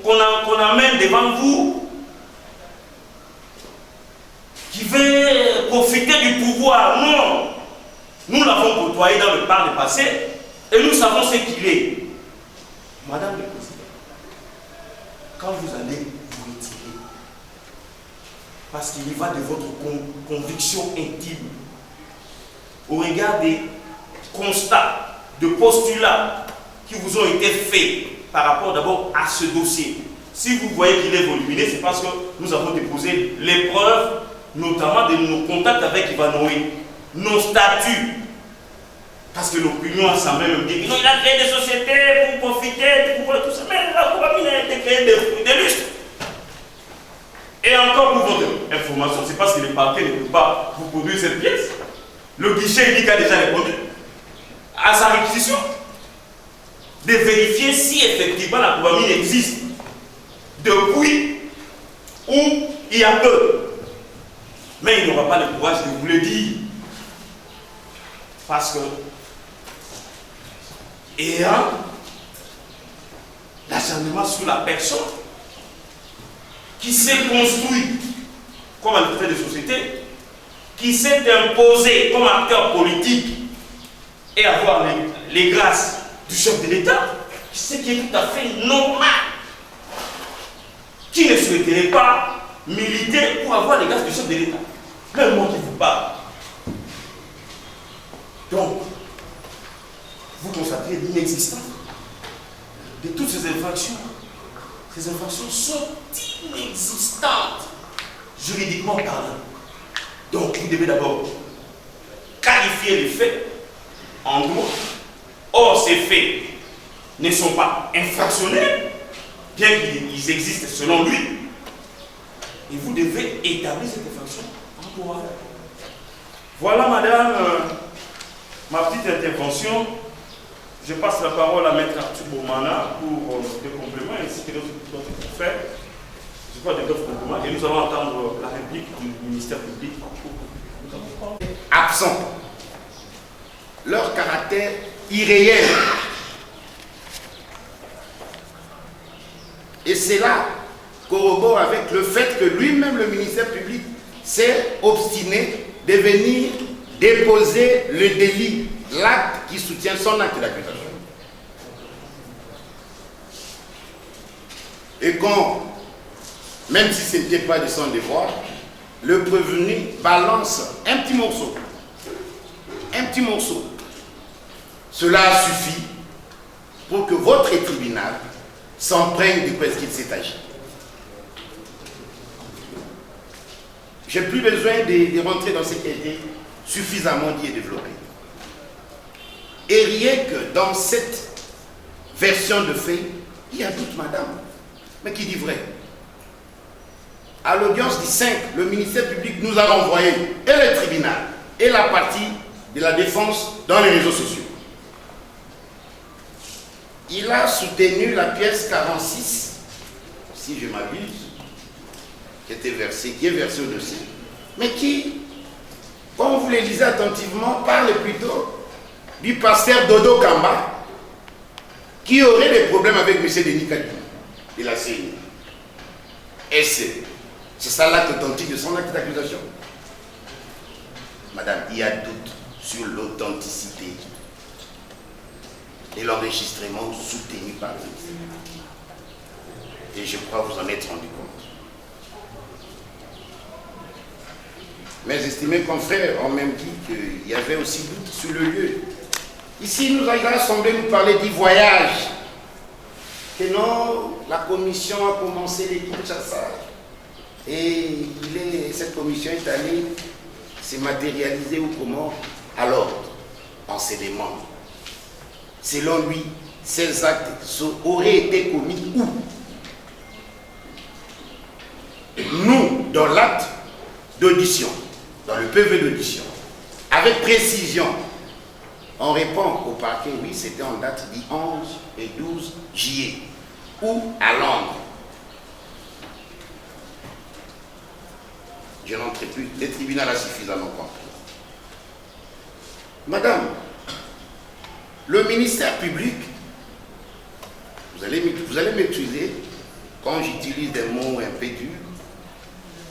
qu'on amène devant vous qui veut profiter du pouvoir. Non. Nous l'avons côtoyé par le passé et nous savons ce qu'il est. Madame le Président, quand vous allez vous retirer, parce qu'il y va de votre conviction intime, au regard des constats, de postulats qui vous ont été faits par rapport d'abord à ce dossier. Si vous voyez qu'il est volumineux, c'est parce que nous avons déposé les preuves, notamment de nos contacts avec Ivanoé, nos statuts. Parce que l'opinion assemblée me dit qu'il a créé des sociétés pour profiter, pour tout ça. Mais la compagnie a été créée des lustres. Et encore pour votre information, c'est parce que le parquet ne peut pas vous produire cette pièce. Le guichet unique a déjà répondu à sa réquisition de vérifier si effectivement la compagnie existe depuis où il y a peu. Mais il n'aura pas le courage de vous le dire. Parce que, ayant l'acharnement sur la personne qui s'est construit comme un acteur de société, qui s'est imposé comme acteur politique et avoir les grâces du chef de l'État, ce qui est tout à fait normal. Qui ne souhaiterait pas militer pour avoir les grâces du chef de l'État? Même moi qui vous parle. Donc, vous constatez l'inexistence de toutes ces infractions. Ces infractions sont inexistantes, juridiquement parlant. Donc, vous devez d'abord qualifier les faits en droit. Or, ces faits ne sont pas infractionnels, bien qu'ils existent selon lui. Et vous devez établir cette infraction en droit. Voilà, madame, ma petite intervention. Je passe la parole à Maître Arthur Boumana pour des compléments ainsi que d'autres faits. Je crois d'autres compléments. Et nous allons entendre la réplique du ministère public. Absents. Leur caractère irréel. Et cela corrobore avec le fait que lui-même, le ministère public, s'est obstiné de venir déposer le délit, l'acte qui soutient son acte d'accusation. Et quand, même si ce n'était pas de son devoir, le prévenu balance un petit morceau. Un petit morceau. Cela suffit pour que votre tribunal s'empreigne de ce qu'il s'est agi. Je n'ai plus besoin de rentrer dans ce qui a été suffisamment dit et développé. Et rien que dans cette version de fait, il y a doute, madame. Mais qui dit vrai? À l'audience du 5, le ministère public nous a renvoyé et le tribunal et la partie de la défense dans les réseaux sociaux. Il a soutenu la pièce 46, si je m'abuse, qui est versée au dossier, mais qui, quand vous les lisez attentivement, parle plutôt du pasteur Dodo Kamba, qui aurait des problèmes avec M. Denis Kadima de la CENI. Et c'est ça l'acte authentique de son acte d'accusation. Madame, il y a doute sur l'authenticité de l'enregistrement soutenu par le ministère. Et je crois vous en être rendu compte. Mes estimés confrères ont même dit qu'il y avait aussi doute sur le lieu. Ici, nous avons semblé nous parler du voyage. Que non, la commission a commencé les Kinshasa. Et cette commission est allée se matérialiser ou comment? À l'ordre, en se demandant. Selon lui, ces actes auraient été commis où? Nous, dans l'acte d'audition, dans le PV d'audition, avec précision, on répond au parquet, oui, c'était en date du 11 et 12 juillet, ou à Londres. Je n'entrerai plus, le tribunal a suffisamment compris. Madame, le ministère public, vous allez m'utiliser, quand j'utilise des mots un peu durs,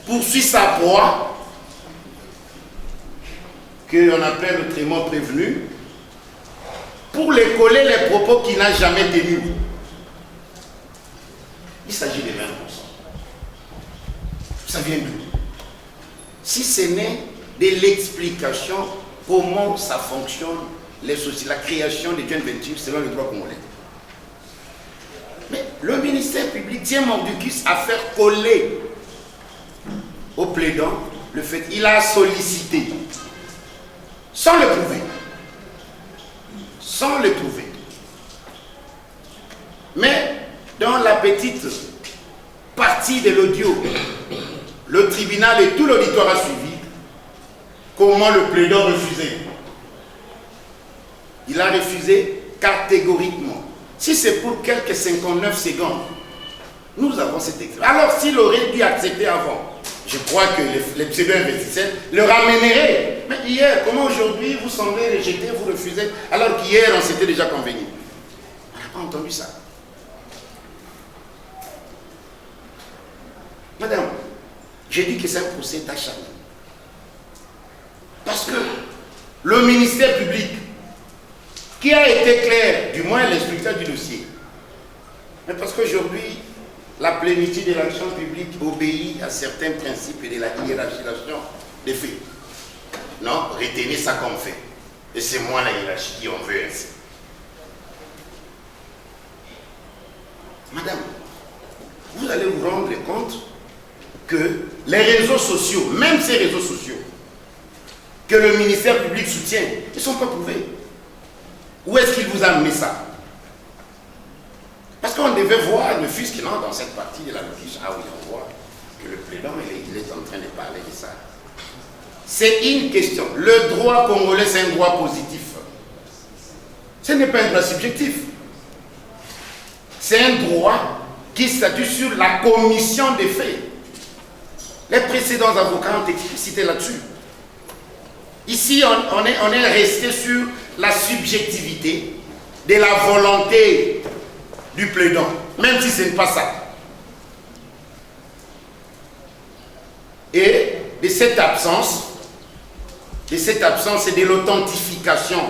poursuit sa proie, qu'on appelle autrement prévenu, pour lui coller les propos qu'il n'a jamais tenus. Il s'agit de 20%. Ça vient d'où? Si ce n'est de l'explication comment ça fonctionne, la création des joint ventures selon le droit congolais. Mais le ministère public tient mordicus à faire coller au plaidant le fait qu'il a sollicité, sans le prouver. Sans le prouver. Mais dans la petite partie de l'audio, le tribunal et tout l'auditoire a suivi comment le plaidant refusait. Il a refusé catégoriquement. Si c'est pour quelques 59 secondes, nous avons cet exemple. Alors s'il aurait dû accepter avant, je crois que les pseudo-investisseurs le ramèneraient. Mais hier, comment aujourd'hui vous semblez rejeter, vous refusez, alors qu'hier on s'était déjà convenu? On n'a pas entendu ça. Madame, j'ai dit que c'est un procès d'acharnement. Parce que le ministère public, qui a été clair, du moins l'instructeur du dossier, mais parce qu'aujourd'hui, la plénitude de l'action publique obéit à certains principes et de la hiérarchisation des faits. Non, retenez ça comme fait. Et c'est moi la hiérarchie qui en veut ainsi. Madame, vous allez vous rendre compte que les réseaux sociaux, même ces réseaux sociaux, que le ministère public soutient, ils ne sont pas prouvés. Où est-ce qu'il vous a amené ça? Parce qu'on devait voir le fisc dans cette partie de la notice. Ah oui, on voit que le plaidant il est en train de parler de ça. C'est une question. Le droit congolais, c'est un droit positif. Ce n'est pas un droit subjectif. C'est un droit qui statue sur la commission des faits. Les précédents avocats ont explicité là-dessus. Ici, on est resté sur la subjectivité de la volonté du plaidant, même si ce n'est pas ça. Et de cette absence et de l'authentification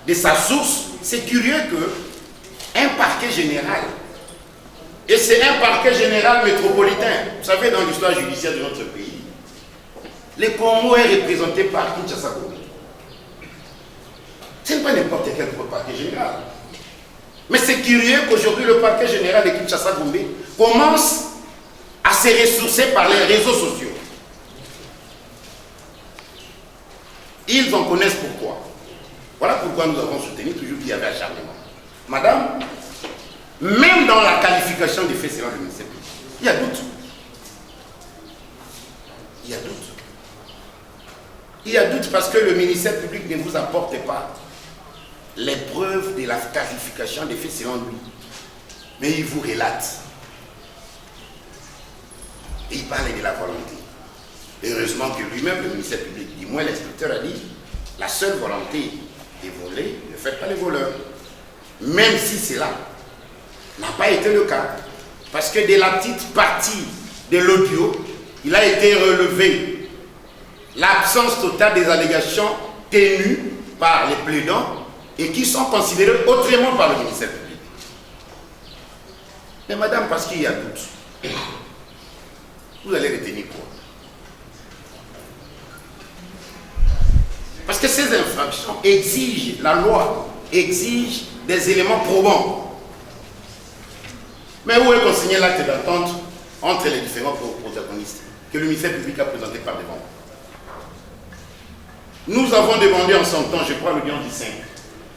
de sa source, c'est curieux que un parquet général, et c'est un parquet général métropolitain, vous savez, dans l'histoire judiciaire de notre pays, le Congo est représenté par Kinshasa Gombe. Ce n'est pas n'importe quel parquet général. Mais c'est curieux qu'aujourd'hui le parquet général de Kinshasa Gombe commence à se ressourcer par les réseaux sociaux. Ils en connaissent pourquoi. Voilà pourquoi nous avons soutenu toujours qu'il y avait acharnement. Madame, même dans la qualification des faits selon le ministère public, il y a doute. Il y a doute. Il y a doute parce que le ministère public ne vous apporte pas les preuves de la qualification des faits selon lui. Mais il vous relate. Et il parle de la volonté. Heureusement que lui-même, le ministère public, du moins l'inspecteur a dit, la seule volonté de voler, ne faites pas les voleurs. Même si cela n'a pas été le cas. Parce que de la petite partie de l'audio, il a été relevé l'absence totale des allégations tenues par les plaidants et qui sont considérées autrement par le ministère public. Mais madame, parce qu'il y a doute, vous allez retenir quoi? Parce que ces infractions exigent, la loi exige des éléments probants. Mais où est consigné l'acte d'attente entre les différents protagonistes que le ministère public a présenté par devant? Nous avons demandé en son temps, je crois, l'audience du 5.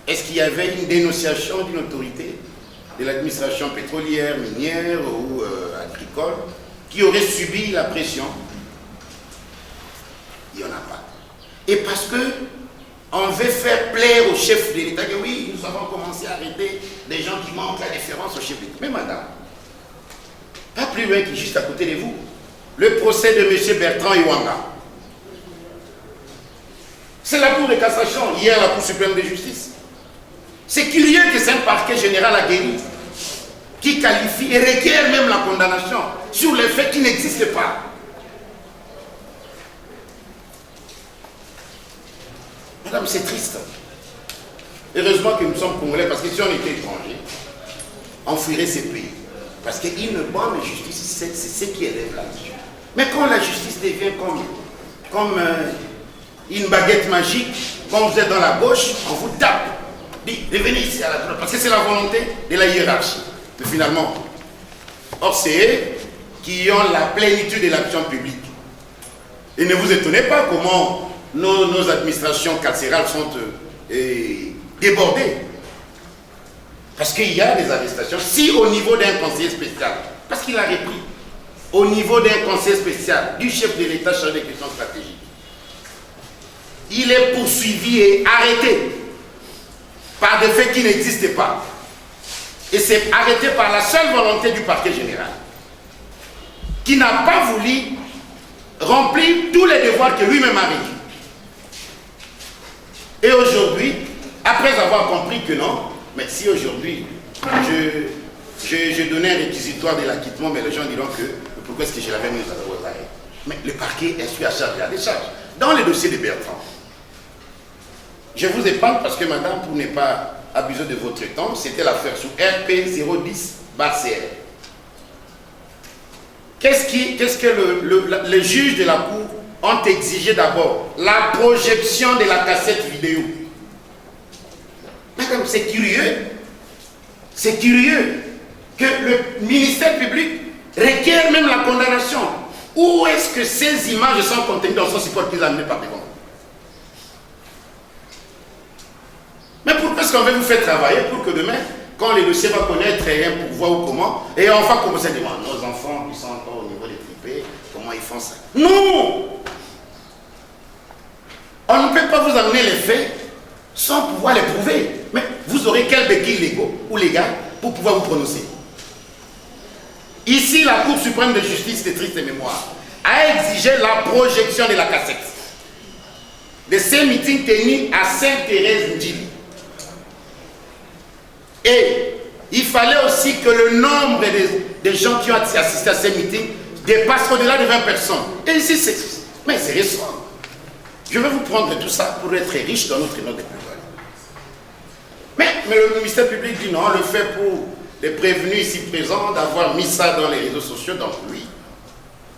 Est-ce qu'il y avait une dénonciation d'une autorité de l'administration pétrolière, minière ou agricole qui aurait subi la pression? Il n'y en a pas. Et parce que on veut faire plaire au chef de l'État, que oui, nous avons commencé à arrêter des gens qui manquent la référence au chef de l'État. Mais madame, pas plus loin que juste à côté de vous, le procès de M. Bertrand Iwanga. C'est la Cour de cassation, hier la Cour suprême de justice. C'est curieux que c'est un parquet général aguerri qui qualifie et requiert même la condamnation sur les faits qui n'existent pas. Madame, c'est triste. Heureusement que nous sommes Congolais, parce que si on était étrangers, on fuirait ces pays. Parce qu'une bonne justice, c'est ce qui élève la nation. Mais quand la justice devient comme une baguette magique, quand vous êtes dans la gauche, on vous tape. Dit, revenez ici à la droite, parce que c'est la volonté de la hiérarchie. Mais finalement, or c'est eux qui ont la plénitude de l'action publique. Et ne vous étonnez pas comment nos administrations carcérales sont débordées. Parce qu'il y a des arrestations. Si au niveau d'un conseiller spécial, parce qu'il a repris, au niveau d'un conseiller spécial, du chef de l'État chargé des questions stratégiques, il est poursuivi et arrêté par des faits qui n'existent pas. Et c'est arrêté par la seule volonté du parquet général, qui n'a pas voulu remplir tous les devoirs que lui-même a réduits. Et aujourd'hui, après avoir compris que non, mais si aujourd'hui je donnais un réquisitoire de l'acquittement, mais les gens diront que pourquoi est-ce que je l'avais mis aux arrêts? Mais le parquet instruit à charge et à décharge. Dans le dossier de Bertrand, je vous épargne parce que madame, pour ne pas abuser de votre temps, c'était l'affaire sous RP 010/CR. Qu'est-ce que les juges de la Cour ont exigé d'abord? La projection de la cassette vidéo. Madame, c'est curieux. C'est curieux que le ministère public requiert même la condamnation. Où est-ce que ces images sont contenues dans son support qu'ils ont amené par des comptes? Mais pourquoi est-ce qu'on veut vous faire travailler pour que demain, quand le dossier va connaître un pouvoir ou comment, et on va commencer à demander nos enfants qui sont encore au niveau des tripés, comment ils font ça? Non! On ne peut pas vous amener les faits sans pouvoir les prouver. Mais vous aurez quel béquille légaux ou légal pour pouvoir vous prononcer? Ici, la Cour suprême de justice de triste mémoire a exigé la projection de la cassette de ces meetings tenus à Sainte-Thérèse-Ndjili. Et il fallait aussi que le nombre de gens qui ont assisté à ces meetings dépasse au-delà de 20 personnes. Et ici, c'est récent. Je vais vous prendre tout ça pour être riche dans notre note de plaidoyer. Mais le ministère public dit non, on le fait pour les prévenus ici présents d'avoir mis ça dans les réseaux sociaux. Donc oui,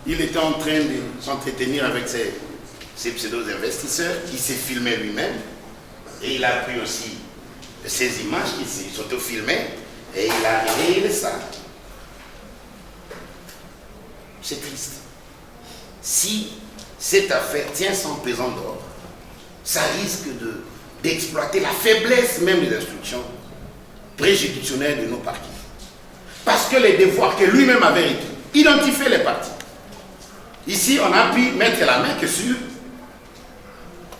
il était en train de s'entretenir avec ces pseudo-investisseurs qui s'est filmé lui-même. Et il a pris aussi ces images qui s'auto-filmaient et il a révélé ça. C'est triste. Si cette affaire tient son pesant d'or, ça risque d'exploiter la faiblesse même des instructions préjudiciaires de nos partis. Parce que les devoirs que lui-même avait requis, identifier les partis. Ici, on a pu mettre la main que sur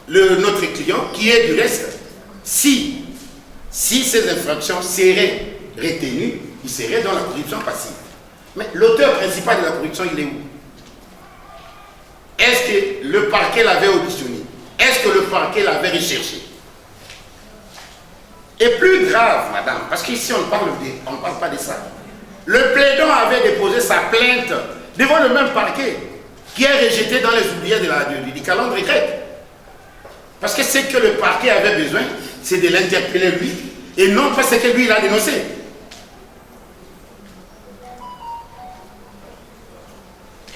notre client, qui est du reste, si ces infractions seraient retenues, il serait dans la corruption passive. Mais l'auteur principal de la corruption, il est où? Est-ce que le parquet l'avait auditionné? Est-ce que le parquet l'avait recherché? Et plus grave, madame, parce qu'ici on ne parle pas de ça. Le plaidant avait déposé sa plainte devant le même parquet qui est rejeté dans les oubliettes du calendrier grec. Parce que ce que le parquet avait besoin, c'est de l'interpeller lui, et non pas ce que lui il a dénoncé.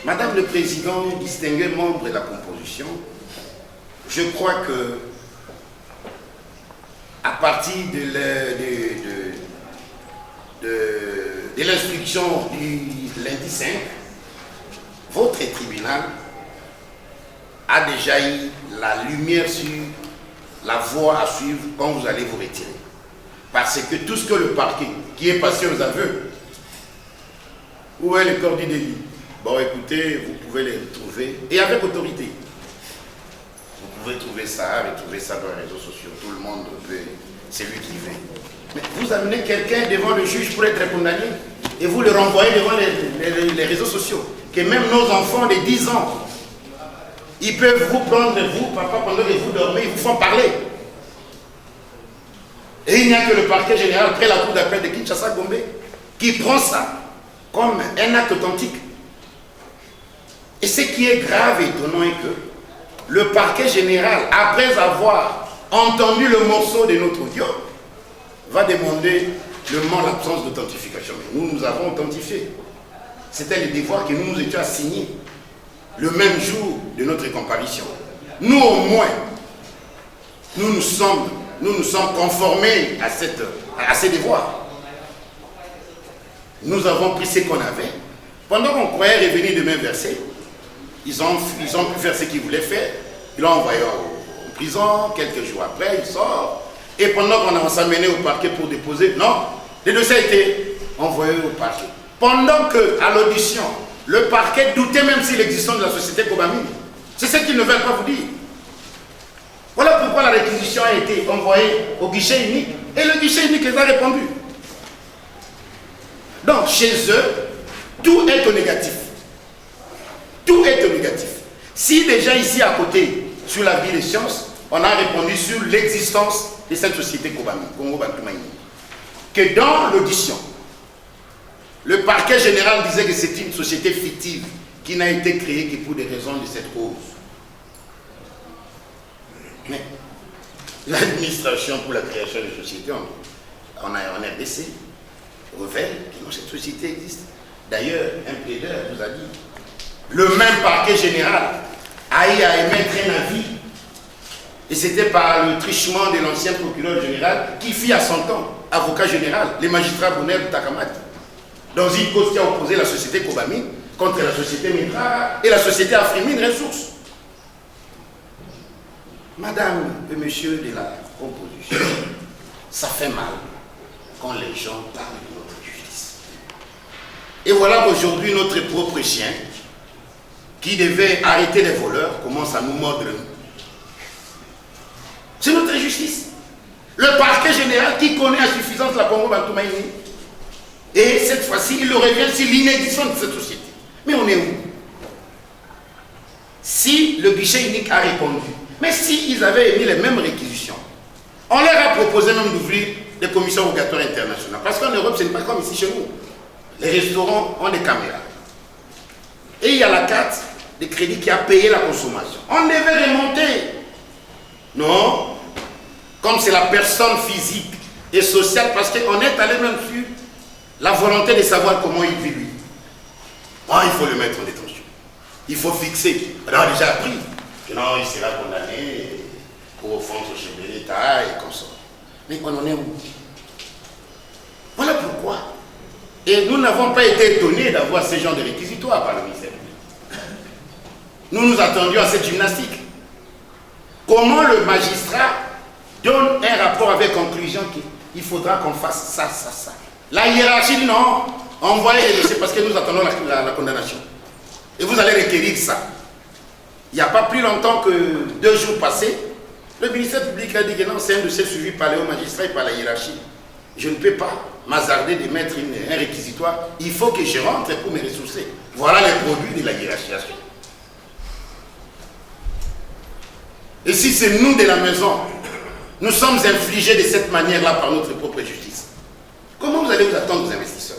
Madame le Président, distingué membre de la composition, je crois que à partir de l'instruction du lundi 5, votre tribunal a déjà eu la lumière sur la voie à suivre quand vous allez vous retirer. Parce que tout ce que le parquet, qui est passé aux aveux, où est le corps du délit? Bon, écoutez, vous pouvez les retrouver, et avec autorité. Vous pouvez trouver ça, retrouver ça dans les réseaux sociaux. Tout le monde peut, c'est lui qui veut. Mais vous amenez quelqu'un devant le juge pour être condamné, et vous le renvoyez devant les réseaux sociaux. Que même nos enfants de 10 ans, ils peuvent vous prendre, vous, papa, pendant que vous dormez, ils vous font parler. Et il n'y a que le parquet général, après la cour d'appel de Kinshasa-Gombe, qui prend ça comme un acte authentique. Et ce qui est grave et étonnant est que le parquet général, après avoir entendu le morceau de notre audio, va demander l'absence d'authentification. Mais nous avons authentifié. C'était le devoir que nous étions assignés le même jour de notre comparution. Nous, au moins, nous nous sommes conformés à ces devoirs. Nous avons pris ce qu'on avait. Pendant qu'on croyait revenir demain verser, ils ont pu faire ce qu'ils voulaient faire. Ils l'ont envoyé en prison. Quelques jours après, il sort. Et pendant qu'on s'est amené au parquet pour déposer, non, le dossier a été envoyé au parquet. Pendant qu'à l'audition, le parquet doutait même si l'existence de la société Kobamini. C'est ce qu'ils ne veulent pas vous dire. Voilà pourquoi la réquisition a été envoyée au guichet unique. Et le guichet unique les a répondu. Donc, chez eux, tout est au négatif. Tout est au négatif. Si déjà ici à côté, sur la vie des sciences, on a répondu sur l'existence de cette société Congo Bantou Mahini, que dans l'audition, le parquet général disait que c'est une société fictive qui n'a été créée que pour des raisons de cette cause. Mais l'administration pour la création de sociétés en RDC révèle que non, cette société existe. D'ailleurs, un plaideur vous a dit, le même parquet général a eu à émettre un avis, et c'était par le trichement de l'ancien procureur général qui fit à son temps avocat général, les magistrats Bonner Takamat, dans une cause qui a opposé la société Kobamine contre la société Mitra et la société Afrimine Ressources. Madame et monsieur de la composition, ça fait mal quand les gens parlent de notre justice. Et voilà qu'aujourd'hui, notre propre chien, qui devait arrêter les voleurs, commence à nous mordre. C'est notre justice. Le parquet général qui connaît à suffisance la Congo Bantou Mahini, et cette fois-ci, il le revient sur l'inexistence de cette société. Mais on est où? Si le guichet unique a répondu, mais s'ils avaient émis les mêmes réquisitions, on leur a proposé même d'ouvrir des commissions rogatoires internationales. Parce qu'en Europe, ce n'est pas comme ici chez nous. Les restaurants ont des caméras. Et il y a la carte de crédit qui a payé la consommation. On devait remonter. Non. Comme c'est la personne physique et sociale, parce qu'on est allé même sur la volonté de savoir comment il vit lui. Il faut le mettre en détention. Il faut fixer. On a déjà appris que non, il sera condamné pour offense au chef de l'État et comme ça. Mais on en est où? Voilà pourquoi. Et nous n'avons pas été étonnés d'avoir ce genre de réquisitoires par le ministère public. Nous nous attendions à cette gymnastique. Comment le magistrat donne un rapport avec conclusion qu'il faudra qu'on fasse ça, ça, ça. La hiérarchie dit non, envoyez les dossiers parce que nous attendons la condamnation. Et vous allez requérir ça. Il n'y a pas plus longtemps que 2 jours passés, le ministère public a dit que non, c'est un dossier suivi par les hauts magistrats et par la hiérarchie. Je ne peux pas m'hasarder de mettre un réquisitoire. Il faut que je rentre pour me ressourcer. Voilà les produits de la hiérarchisation. Et si c'est nous de la maison, nous sommes infligés de cette manière-là par notre propre justice, comment vous allez vous attendre aux investisseurs?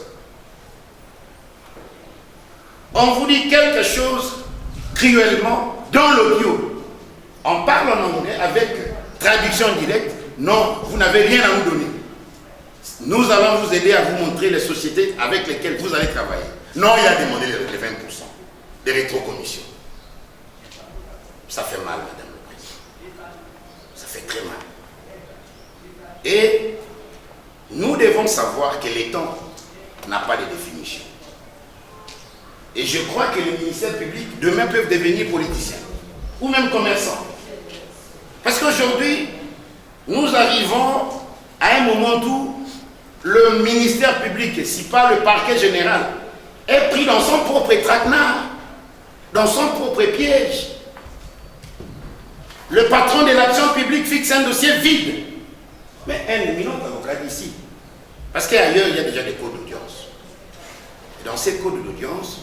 On vous dit quelque chose cruellement dans l'audio. On parle en anglais avec traduction directe. Non, vous n'avez rien à nous donner. Nous allons vous aider à vous montrer les sociétés avec lesquelles vous allez travailler. Non, il a demandé les 20% des rétrocommissions. Ça fait mal, madame le président. Ça fait très mal. Et nous devons savoir que les temps n'a pas de définition. Et je crois que les ministères publics demain peuvent devenir politiciens ou même commerçants. Parce qu'aujourd'hui, nous arrivons à un moment où le ministère public, si pas le parquet général, est pris dans son propre traquenard, dans son propre piège. Le patron de l'action publique fixe un dossier vide. Mais un éminent avocat d'ici. Parce qu'ailleurs, il y a déjà des codes d'audience. Et dans ces codes d'audience,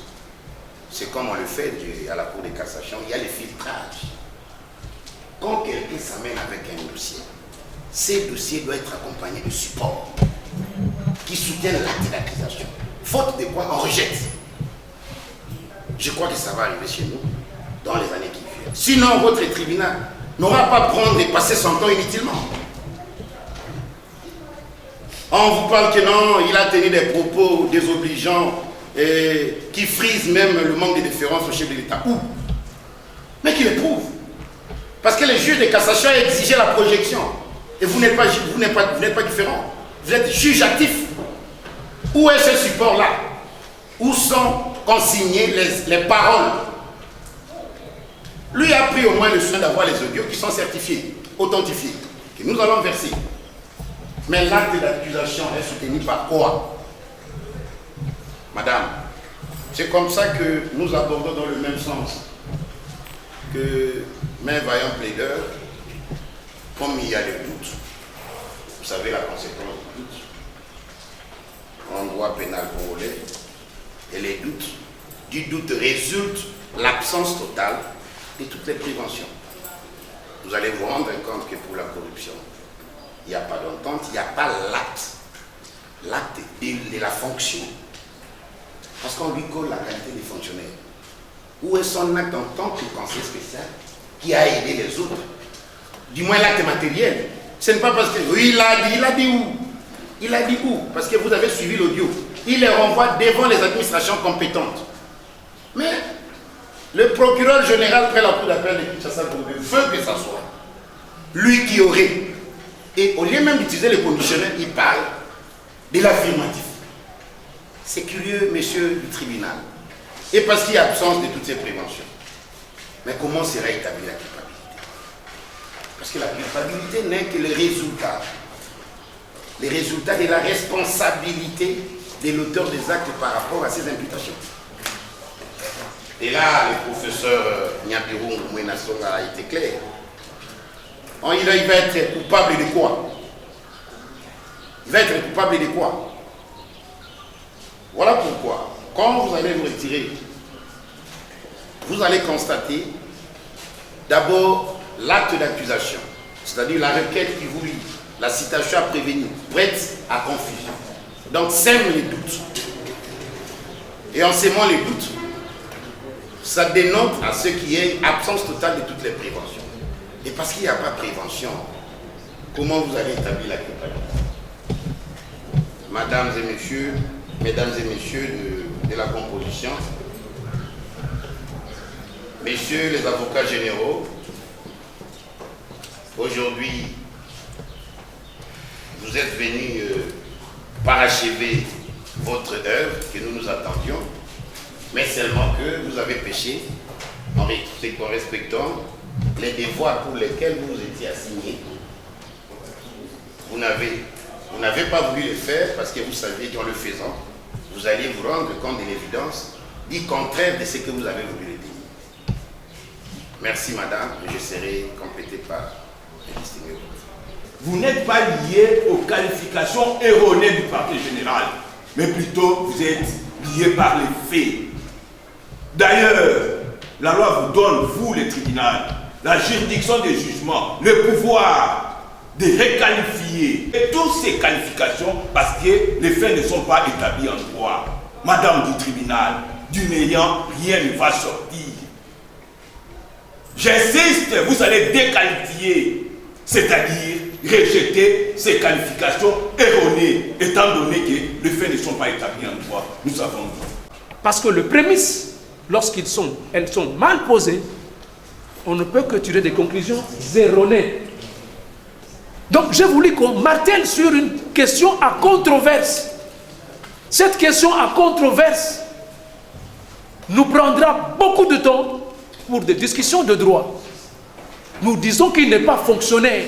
c'est comme on le fait à la Cour de cassation, il y a les filtrages. Quand quelqu'un s'amène avec un dossier, ces dossiers doivent être accompagnés de supports qui soutiennent l'acte d'accusation. Faute de quoi on rejette. Je crois que ça va arriver chez nous dans les années qui viennent. Sinon, votre tribunal n'aura pas à prendre et passer son temps inutilement. On vous parle que non, il a tenu des propos désobligeants et qui frisent même le manque de déférence au chef de l'État. Où? Mais qui le prouve. Parce que le juge de cassation a exigé la projection. Et vous n'êtes pas différent. Vous êtes juge actif. Où est ce support-là? Où sont consignées les paroles? Lui a pris au moins le soin d'avoir les audios qui sont certifiés, authentifiés, que nous allons verser. Mais l'acte d'accusation est soutenu par quoi? Madame, c'est comme ça que nous abordons dans le même sens que mes vaillants plaideurs, comme il y a des doutes, vous savez la conséquence du doute en droit pénal congolais, et les doutes, du doute résulte l'absence totale de toutes les préventions. Vous allez vous rendre compte que pour la corruption, il n'y a pas d'entente, il n'y a pas l'acte. L'acte de la fonction. Parce qu'on lui colle la qualité des fonctionnaires. Où est son acte en tant que conseiller spécial qui a aidé les autres? Du moins l'acte matériel. Ce n'est pas parce que... Oui, il a dit où? Il a dit où? Parce que vous avez suivi l'audio. Il les renvoie devant les administrations compétentes. Mais le procureur général près la cour d'appel de Kinshasa veut que ça soit lui qui aurait. Et au lieu même d'utiliser le conditionnel, il parle de l'affirmatif. C'est curieux, messieurs du tribunal. Et parce qu'il y a absence de toutes ces préventions. Mais comment sera établie la culpabilité? Parce que la culpabilité n'est que le résultat. Les résultats de la responsabilité de l'auteur des actes par rapport à ces imputations. Et là, le professeur Nyabirou Mouenasonga a été clair. Il va être coupable de quoi? Il va être coupable de quoi? Voilà pourquoi, quand vous allez vous retirer, vous allez constater d'abord l'acte d'accusation, c'est-à-dire la requête qui vous lie, la citation à prévenir, prête à confusion. Donc, sème les doutes. Et en sémant les doutes, ça dénote à ce qui est absence totale de toutes les préventions. Et parce qu'il n'y a pas de prévention, comment vous allez établir la culpabilité? Mesdames et messieurs de la composition, messieurs les avocats généraux, aujourd'hui, vous êtes venus parachever votre œuvre que nous nous attendions, mais seulement que vous avez péché en respectant les devoirs pour lesquels vous étiez assignés. Vous n'avez pas voulu le faire parce que vous saviez qu'en le faisant, vous alliez vous rendre compte de l'évidence du contraire de ce que vous avez voulu le dire. Merci madame, je serai complété par l'estimé. Vous n'êtes pas lié aux qualifications erronées du parquet général, mais plutôt vous êtes lié par les faits. D'ailleurs, la loi vous donne, vous les tribunaux, la juridiction des jugements, le pouvoir de requalifier et toutes ces qualifications parce que les faits ne sont pas établis en droit. Madame du tribunal, du néant, rien ne va sortir. J'insiste, vous allez déqualifier, c'est-à-dire rejeter ces qualifications erronées, étant donné que les faits ne sont pas établis en droit. Nous avons dit. Parce que les prémices, lorsqu'elles sont mal posées, on ne peut que tirer des conclusions erronées. Donc j'ai voulu qu'on martèle sur une question à controverse. Cette question à controverse nous prendra beaucoup de temps pour des discussions de droit. Nous disons qu'il n'est pas fonctionnaire.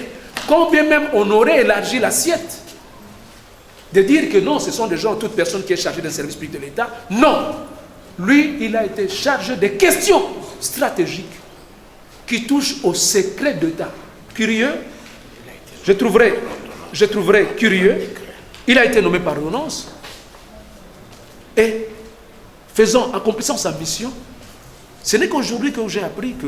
Combien même on aurait élargi l'assiette de dire que non, ce sont des gens, toute personne qui est chargée d'un service public de l'État. Non. Lui, il a été chargé des questions stratégiques qui touchent au secret d'État. Curieux, je trouverais curieux, il a été nommé par ordonnance et accomplissant sa mission, ce n'est qu'aujourd'hui que j'ai appris que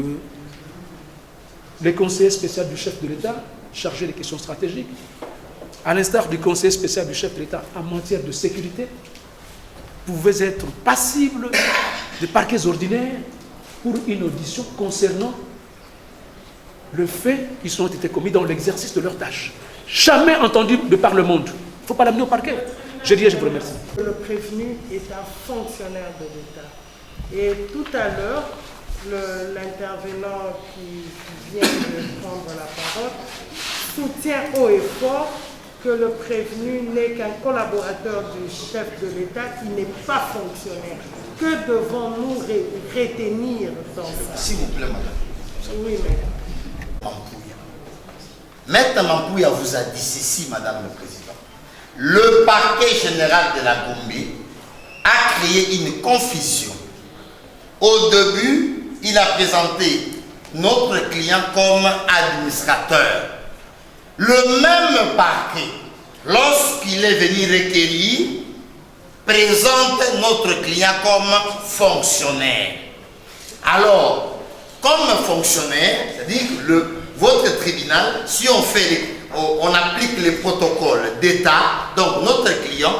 les conseillers spéciaux du chef de l'État chargés des questions stratégiques, à l'instar du conseiller spécial du chef de l'État en matière de sécurité, pouvaient être passibles de parquets ordinaires pour une audition concernant le fait qu'ils ont été commis dans l'exercice de leurs tâches. Jamais entendu de par le monde. Il ne faut pas l'amener au parquet. Je vous remercie. Le prévenu est un fonctionnaire de l'État. Et tout à l'heure, l'intervenant qui vient de prendre la parole soutient haut et fort que le prévenu n'est qu'un collaborateur du chef de l'État qui n'est pas fonctionnaire. Que devons-nous retenir dans ça? S'il vous plaît, madame. Oui, madame. Maître Mampouya vous a dit ceci, madame le président. Le parquet général de la Gombe a créé une confusion. Au début, il a présenté notre client comme administrateur. Le même parquet, lorsqu'il est venu requérir, présente notre client comme fonctionnaire. Alors, comme fonctionnaire, c'est-à-dire votre tribunal, si on applique les protocoles d'État, donc notre client,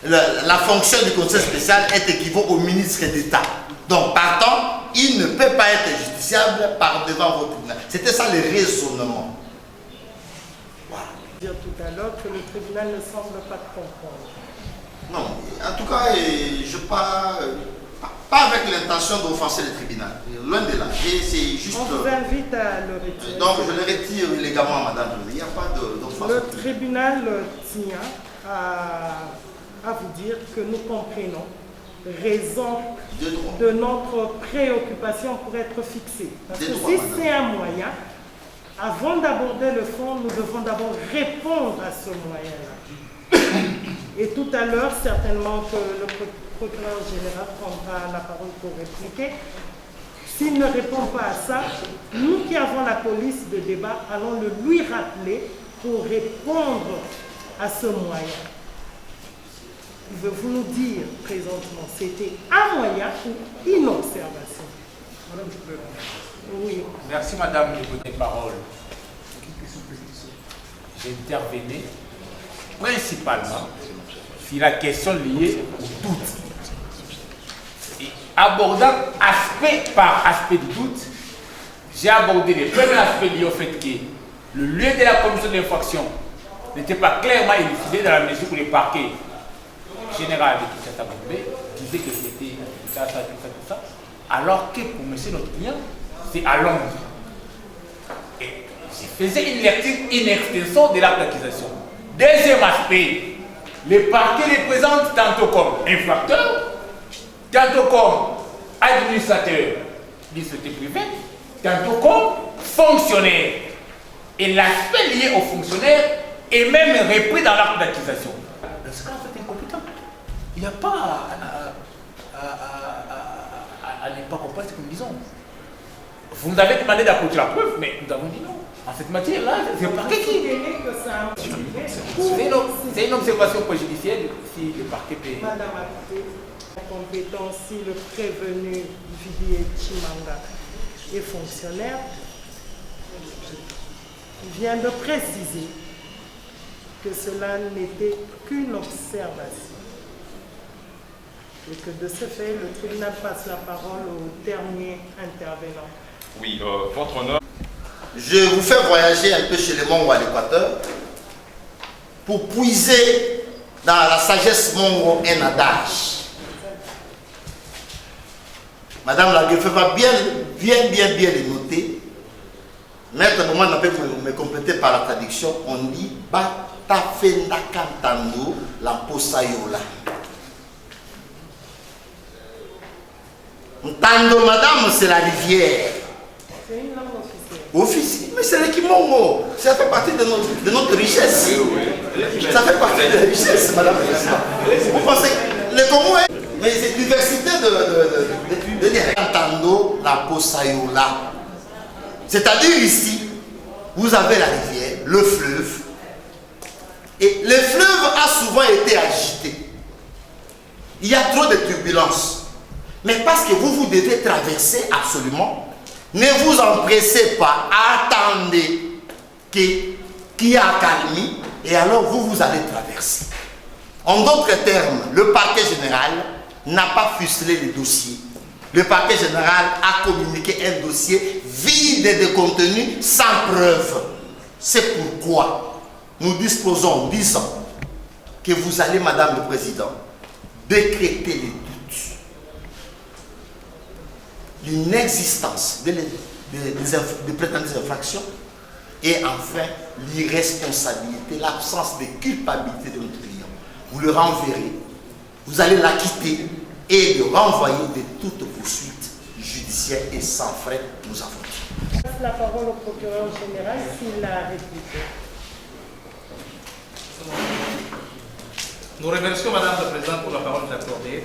la fonction du conseil spécial est équivaut au ministre d'État. Donc, partant, il ne peut pas être justiciable devant votre tribunal. C'était ça le raisonnement. Voilà. Dire tout à l'heure que le tribunal ne semble pas comprendre. Non, en tout cas, je pas avec l'intention d'offenser le tribunal. Loin de là. C'est juste. On vous invite à le retirer. Donc, je le retire élégamment, madame. Il n'y a pas d'offense. Le tribunal tient à vous dire que nous comprenons raison de notre préoccupation pour être fixée. Parce que si c'est un moyen, avant d'aborder le fond, nous devons d'abord répondre à ce moyen-là. Et tout à l'heure, certainement que le procureur général prendra la parole pour répliquer. S'il ne répond pas à ça, nous qui avons la police de débat, allons le lui rappeler pour répondre à ce moyen. Pouvez-vous nous dire présentement, c'était un moyen ou une observation? Madame, je peux répondre. Oui. Merci madame de votre parole. J'intervenais principalement sur la question liée au doute. Et abordant aspect par aspect du doute, j'ai abordé les premiers aspects liés au fait que le lieu de la commission d'infraction n'était pas clairement élucidé dans la mesure où le parquet général de Kinshasa Gombe disait que c'était tout ça, alors que pour monsieur notre client, c'est à Londres. Et je faisais une lecture, une extension de l'acte d'accusation. Deuxième aspect, le parquet les présente tantôt comme infracteur, tantôt comme administrateur d'une société privée, tantôt comme fonctionnaire. Et l'aspect lié au fonctionnaire est même repris dans l'acte d'accusation. Dans ce cas, c'est incompétent. Il n'y a pas à ne pas comprendre ce que nous disons. Vous nous avez demandé d'apporter la preuve, mais nous avons dit non. En cette matière-là, c'est le parquet qui. C'est une observation préjudicielle si le parquet peut. Madame Akoute, la compétence, si le prévenu Vidier Chimanga est fonctionnaire, vient de préciser que cela n'était qu'une observation. Et que de ce fait, le tribunal passe la parole au dernier intervenant. Oui, votre honneur. Je vous fais voyager un peu chez les Mongo à l'Équateur pour puiser dans la sagesse Mongo un adage. Madame la greffe va bien le noter. Maître Moment n'a pas me compléter par la traduction. On dit Batafenda Kantando Lamposayola. Ntando, madame, c'est la rivière. C'est une langue officielle. Officielle. Mais c'est l'équimongo. Ça fait partie de notre richesse. Ça fait partie de la richesse, madame. Vous pensez le Congo est. Mais c'est une diversité de dialectes. Ntando la Posayola. C'est-à-dire ici, vous avez la rivière, le fleuve. Et le fleuve a souvent été agité. Il y a trop de turbulences. Mais parce que vous devez traverser absolument, ne vous empressez pas, attendez qu'il y ait accalmie et alors vous allez traverser. En d'autres termes, le parquet général n'a pas ficelé le dossier. Le parquet général a communiqué un dossier vide de contenu sans preuve. C'est pourquoi nous disposons 10 ans que vous allez, Madame le Président, décréter les doutes d'une existence de prétendues infractions et enfin l'irresponsabilité, l'absence de culpabilité de notre client. Vous le renverrez, vous allez l'acquitter et le renvoyer de toute poursuite judiciaire et sans frais, nous avons dit. Je passe la parole au procureur général s'il a répliqué. Nous remercions Madame la Présidente pour la parole accordée.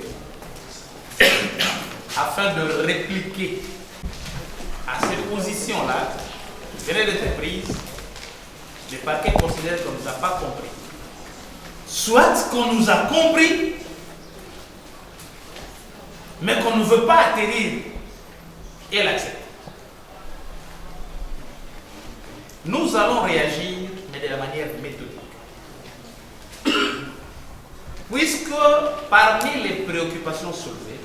Afin de répliquer à cette position-là, venait d'être prise, le parquet considère qu'on ne nous a pas compris. Soit qu'on nous a compris, mais qu'on ne veut pas atterrir et l'accepter. Nous allons réagir, mais de la manière méthodique. Puisque parmi les préoccupations soulevées,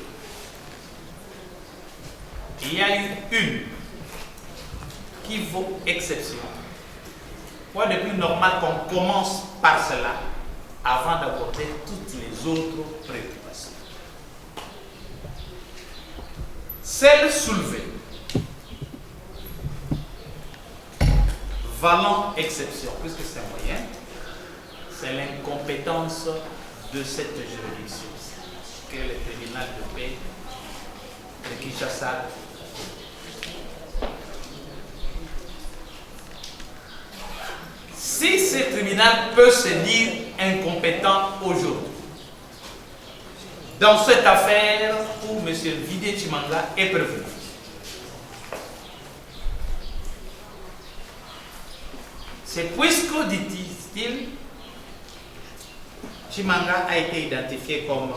il y a eu une qui vaut exception. Quoi de plus normal qu'on commence par cela avant d'aborder toutes les autres préoccupations. Celle soulevée, valant exception, puisque c'est un moyen, c'est l'incompétence de cette juridiction, que le tribunal de paix de Kinshasa. Si ce tribunal peut se dire incompétent aujourd'hui, dans cette affaire où M. Vidi Tshimanga est prévenu, c'est puisque, dit-il, Tshimanga a été identifié comme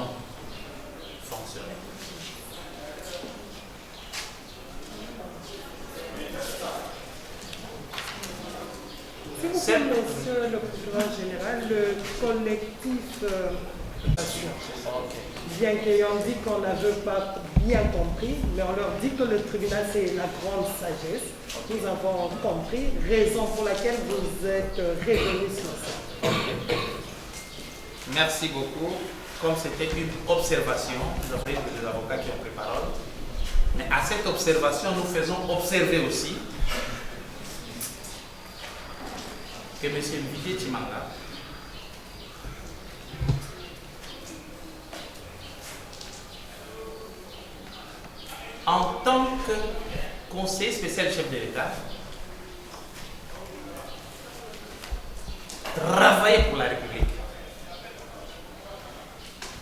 fonctionnaire. S'il vous plaît, monsieur le procureur général, le collectif bien qu'ayant dit qu'on n'avait pas bien compris, mais on leur dit que le tribunal c'est la grande sagesse. Nous avons compris, raison pour laquelle vous êtes réveillés sur ça. Merci beaucoup. Comme c'était une observation, nous avons des avocats qui ont pris parole. Mais à cette observation, nous faisons observer aussi que M. Vidi Tshimanga en tant que conseiller spécial chef de l'État travaillait pour la République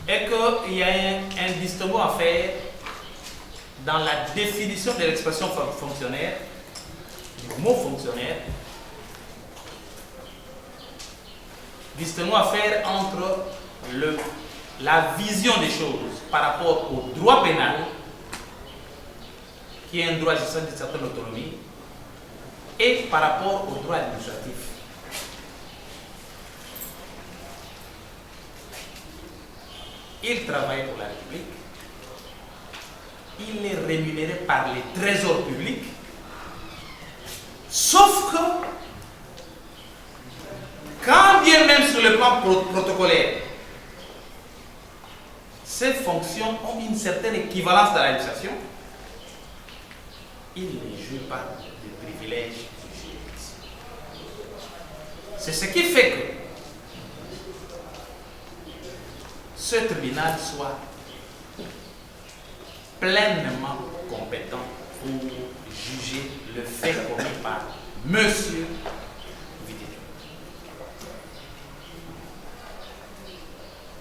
et qu'il y a un distinguo à faire dans la définition de l'expression fonctionnaire, du mot fonctionnaire, distinguo à faire entre la vision des choses par rapport au droit pénal, qui est un droit agissant d'une certaine autonomie, et par rapport au droit administratif. Il travaille pour la République, il est rémunéré par les trésors publics, sauf que, quand bien même sur le plan protocolaire, ces fonctions ont une certaine équivalence dans la législation, il ne joue pas de privilèges du juridiction. C'est ce qui fait que ce tribunal soit pleinement compétent pour juger le fait commis par Monsieur Vidi.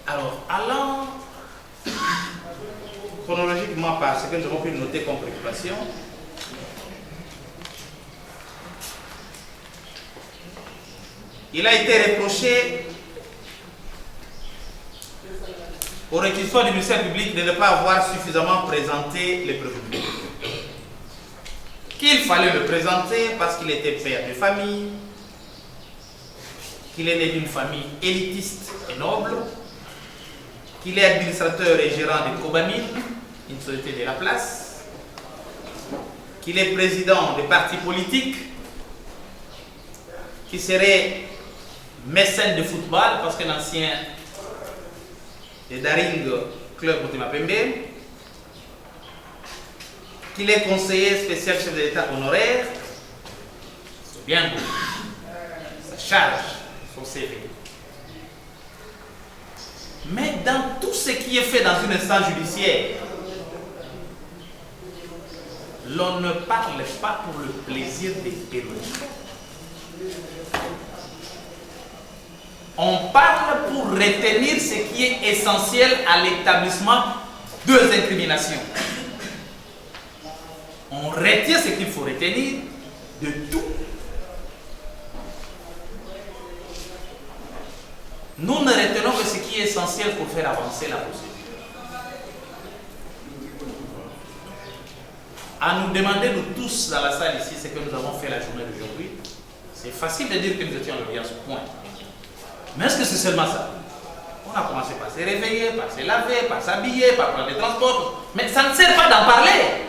Alors, allant chronologiquement par ce que nous avons pu noter comme préoccupation, il a été reproché au réquisitoire du ministère public de ne pas avoir suffisamment présenté les preuves publiques. Qu'il fallait le présenter parce qu'il était père de famille, qu'il est né d'une famille élitiste et noble, qu'il est administrateur et gérant de Cobamine, une société de la place, qu'il est président des partis politiques, qui serait mécène de football parce qu'un ancien de Daring Club Motema Pembe, qu'il est conseiller spécial chef de l'État honoraire, c'est bien beau, ça charge son CV. Mais dans tout ce qui est fait dans une instance judiciaire, l'on ne parle pas pour le plaisir des pénalistes. On parle pour retenir ce qui est essentiel à l'établissement deux incriminations. On retient ce qu'il faut retenir de tout. Nous ne retenons que ce qui est essentiel pour faire avancer la procédure. À nous demander, nous tous dans la salle ici, ce que nous avons fait la journée d'aujourd'hui, C'est facile de dire que nous étions à l'audience, point. Mais est-ce que c'est seulement ça? On a commencé par se réveiller, par se laver, par s'habiller, par prendre les transports. Mais ça ne sert pas d'en parler.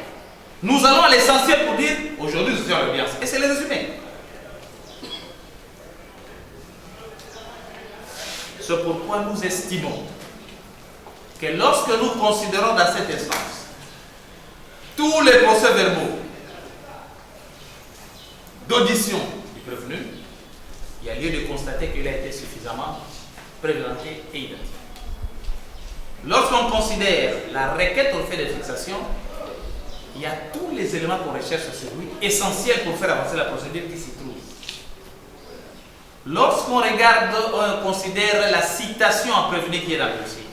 Nous allons à l'essentiel pour dire, aujourd'hui nous étions à l'audience. Et c'est le résumé. C'est pourquoi nous estimons que lorsque nous considérons dans cette instance tous les procès-verbaux d'audition du prévenu, il y a lieu de constater qu'il a été suffisamment présenté et identifié. Lorsqu'on considère la requête au fait de fixation, il y a tous les éléments qu'on recherche sur lui, essentiels pour faire avancer la procédure qui s'y trouve. Lorsqu'on regarde, on considère la citation en prévenu qui est dans le dossier,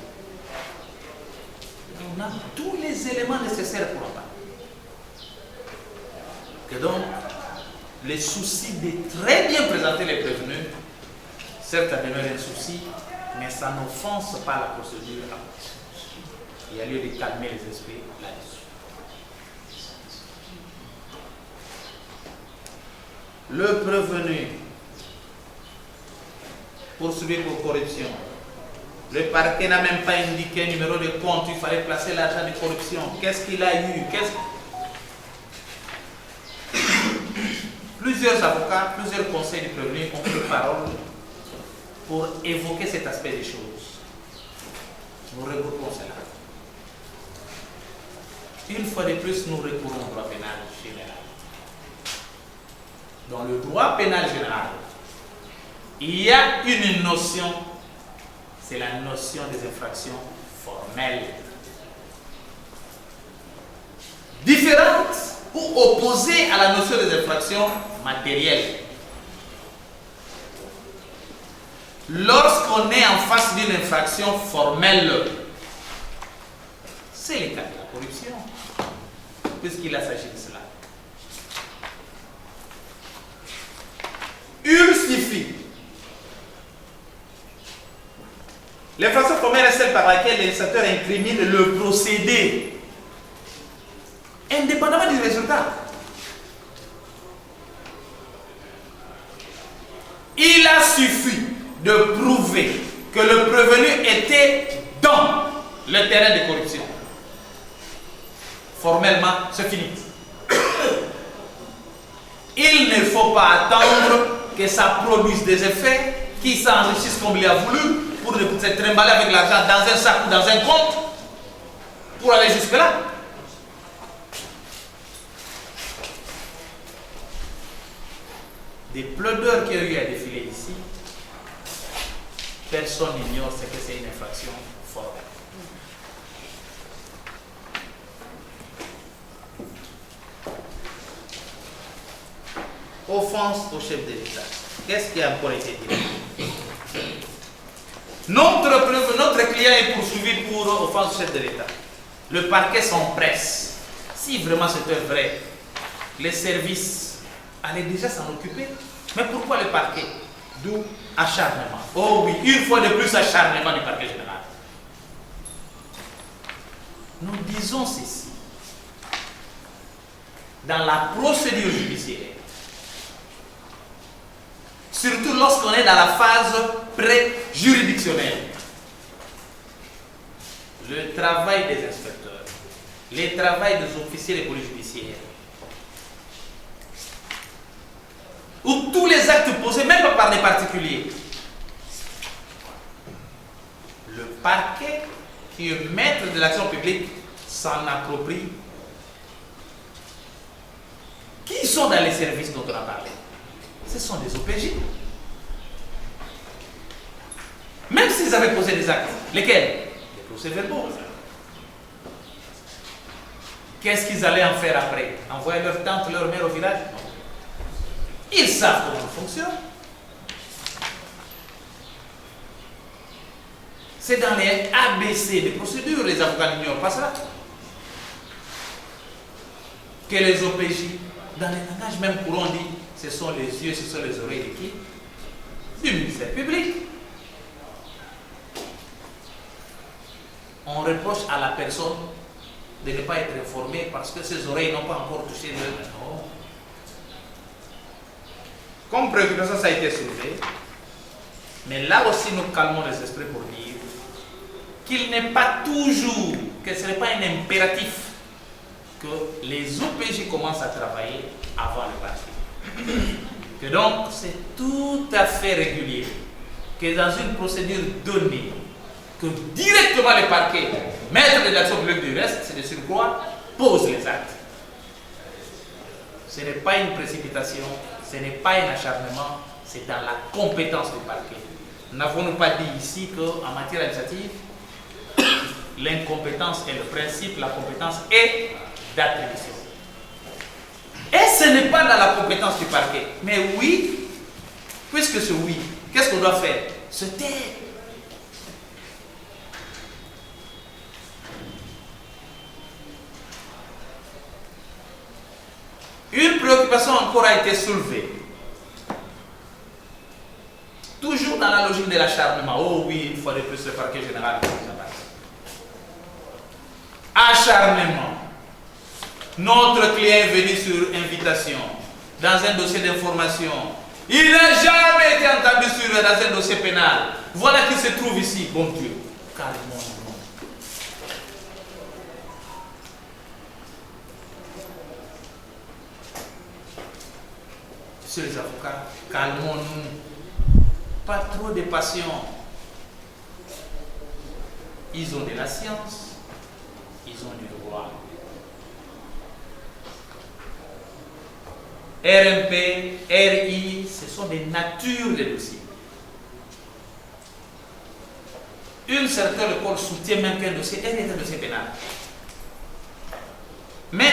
on a tous les éléments nécessaires pour en parler. Que donc, les soucis de très bien présenter les prévenus, certes ça demeure un souci, mais ça n'offense pas la procédure. Il y a lieu de calmer les esprits là-dessus. Le prévenu poursuivi pour corruption. Le parquet n'a même pas indiqué un numéro de compte, il fallait placer l'argent de corruption. Qu'est-ce qu'il a eu? Plusieurs avocats, plusieurs conseils du prévenu ont pris parole pour évoquer cet aspect des choses. Nous regroupons cela. Une fois de plus, nous recourons au droit pénal général. Dans le droit pénal général, il y a une notion, c'est la notion des infractions formelles. Différente ou opposée à la notion des infractions matérielles. Lorsqu'on est en face d'une infraction formelle, c'est le cas de la corruption, puisqu'il a s'agit de cela. Il suffit. L'infraction formelle est celle par laquelle le législateur incrimine le procédé, indépendamment du résultat. Il a suffi de prouver que le prévenu était dans le terrain de corruption. Formellement, c'est fini. Il ne faut pas attendre que ça produise des effets qui s'enrichissent comme il a voulu pour se trimballer avec l'argent dans un sac ou dans un compte pour aller jusque-là. Des plaideurs qui ont eu à défiler ici, personne n'ignore ce que c'est une infraction formelle. Offense au chef de l'État. Qu'est-ce qui a encore été dit? Notre client est poursuivi pour offense au chef de l'État. Le parquet s'empresse. Si vraiment c'était vrai, les services allaient déjà s'en occuper. Mais pourquoi le parquet? D'où acharnement. Oh oui, une fois de plus acharnement du parquet général. Nous disons ceci. Dans la procédure judiciaire, surtout lorsqu'on est dans la phase pré-juridictionnelle, le travail des inspecteurs, le travail des officiers de police judiciaire, où tous les actes posés, même pas par les particuliers, le parquet qui est maître de l'action publique s'en approprie. Qui sont dans les services dont on a parlé? Ce sont des OPJ. Même s'ils avaient posé des actes, lesquels? Les procès-verbaux. Qu'est-ce qu'ils allaient en faire après? Envoyer leur tante, leur mère au village? Non. Ils savent comment ça fonctionne. C'est dans les ABC des procédures, les avocats n'ignorent pas cela. Que les OPJ, dans les langages même courants, dit ce sont les yeux, ce sont les oreilles de qui? Du ministère public. On reproche à la personne de ne pas être informée parce que ses oreilles n'ont pas encore touché le... Non. comme préoccupation, ça a été soulevé. Mais là aussi, nous calmons les esprits pour dire qu'il n'est pas toujours, que ce n'est pas un impératif que les OPJ commencent à travailler avant le parquet. Que donc, c'est tout à fait régulier que dans une procédure donnée, que directement le parquet, maître de l'action publique du reste, c'est de surcroît, pose les actes. Ce n'est pas une précipitation, ce n'est pas un acharnement, c'est dans la compétence du parquet. N'avons-nous pas dit ici qu'en matière administrative, l'incompétence est le principe, la compétence est d'attribution. Et ce n'est pas dans la compétence du parquet. Mais oui, puisque c'est oui, qu'est-ce qu'on doit faire? Se taire. Une préoccupation encore a été soulevée. Toujours dans la logique de l'acharnement. Oh oui, une fois de plus, le parquet général est acharnement. Notre client est venu sur invitation dans un dossier d'information. Il n'a jamais été entendu dans un dossier pénal. Voilà qui se trouve ici. Bon Dieu, calmons-nous. Sur les avocats, calmons-nous. Pas trop de passion. Ils ont de la science, ils ont du droit. RMP, RI, ce sont des natures de dossiers. Une certaine école soutient même qu'un dossier est un dossier pénal. Mais,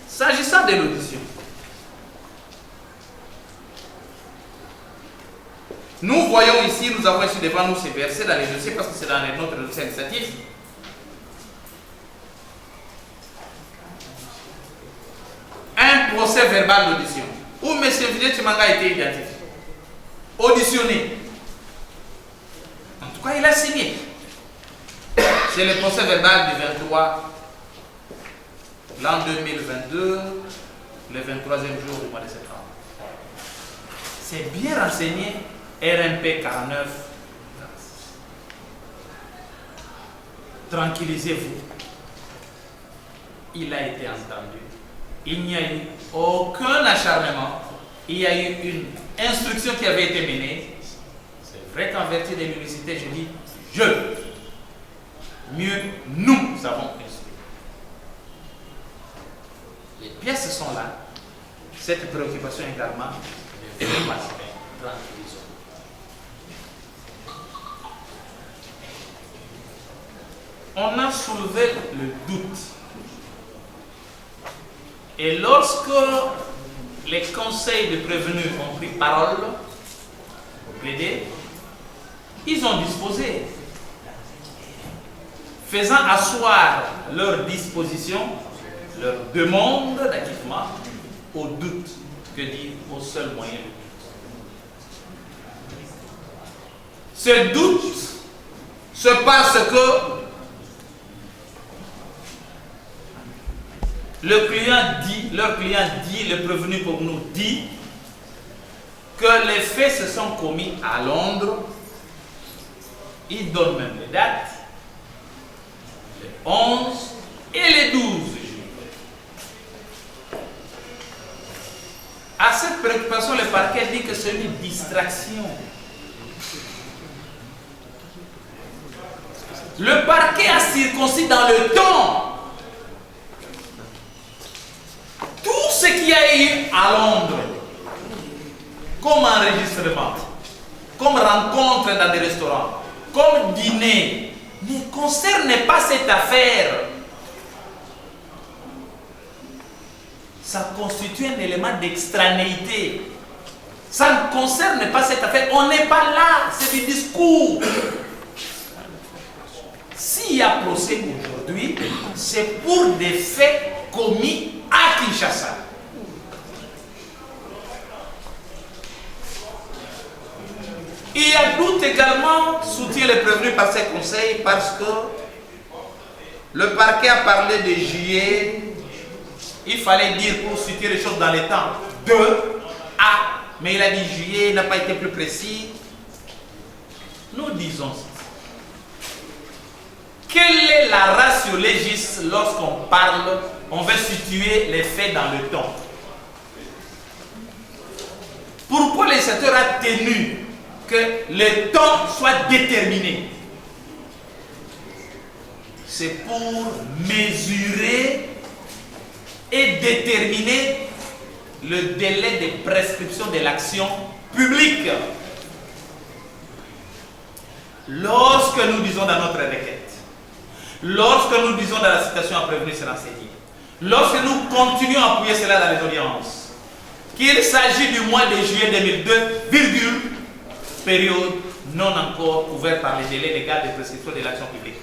s'agissant de l'audition, nous voyons ici, nous avons ici devant nous ces versets dans les dossiers parce que c'est dans notre dossier administratif. Un procès verbal d'audition où M. Villé Chimanga a été identifié, auditionné. En tout cas, il a signé. C'est le procès verbal du 23, l'an 2022, le 23e jour du mois de septembre. C'est bien renseigné. RMP 49, tranquillisez-vous, il a été entendu, il n'y a eu aucun acharnement, il y a eu une instruction qui avait été menée. C'est vrai qu'en vertu de l'unicité, je dis mieux nous avons instruit. Les pièces sont là, cette préoccupation également devait passer. Tranquillisons. On a soulevé le doute. Et lorsque les conseils de prévenus ont pris parole pour plaider, ils ont disposé, faisant asseoir leur disposition, leur demande d'acquittement au doute, que dire au seul moyen de doute. Ce doute se passe que leur client dit, le prévenu pour nous dit que les faits se sont commis à Londres. Il donne même les dates, les 11 et les 12 juillet. À cette préoccupation, le parquet dit que c'est une distraction. Le parquet a circoncis dans le temps tout ce qu'il y a eu à Londres, comme enregistrement, comme rencontre dans des restaurants, comme dîner, ne concerne pas cette affaire. Ça constitue un élément d'extranéité. Ça ne concerne pas cette affaire. On n'est pas là, c'est du discours. S'il y a procès aujourd'hui, c'est pour des faits commis à Kinshasa. Il y a doute également, soutient les prévenus par ces conseils, parce que le parquet a parlé de juillet, il fallait dire pour situer les choses dans les temps, 2 mais il a dit juillet, il n'a pas été plus précis. Nous disons, quelle est la ratio legis lorsqu'on parle, on veut situer les faits dans le temps? Pourquoi le législateur a tenu que le temps soit déterminé? C'est pour mesurer et déterminer le délai de prescription de l'action publique. Lorsque nous disons dans notre requête, lorsque nous disons dans la citation à prévenir se renseigner, lorsque nous continuons à appuyer cela dans les audiences, qu'il s'agit du mois de juillet 2002, virgule, période non encore couverte par les délais légaux de prescription de l'action publique.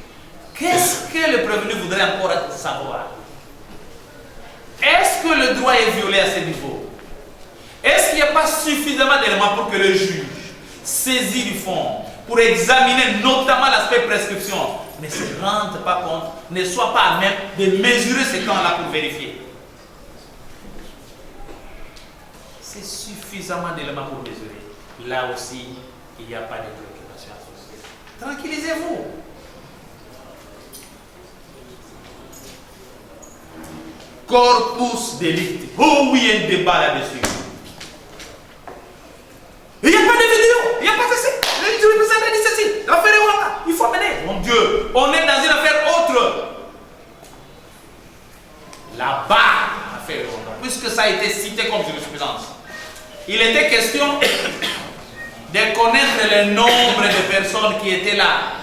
Qu'est-ce que le prévenu voudrait encore savoir? Est-ce que le droit est violé à ce niveau? Est-ce qu'il n'y a pas suffisamment d'éléments pour que le juge, saisi du fond, pour examiner notamment l'aspect prescription, ne se rende pas compte, ne soit pas à même de mesurer ce temps-là pour vérifier? C'est suffisamment d'éléments pour mesurer. Là aussi, il n'y a pas de préoccupation associée. Tranquillisez-vous. Corpus delicti. Oh oui, il y a un débat là-dessus. Il n'y a pas de vidéo, il n'y a pas de ceci. Le président a dit ceci. L'affaire est là. Il faut mener. Mon Dieu, on est dans une affaire autre. Là-bas, l'affaire est autre. Puisque ça a été cité comme jurisprudence, il était question de connaître le nombre de personnes qui étaient là.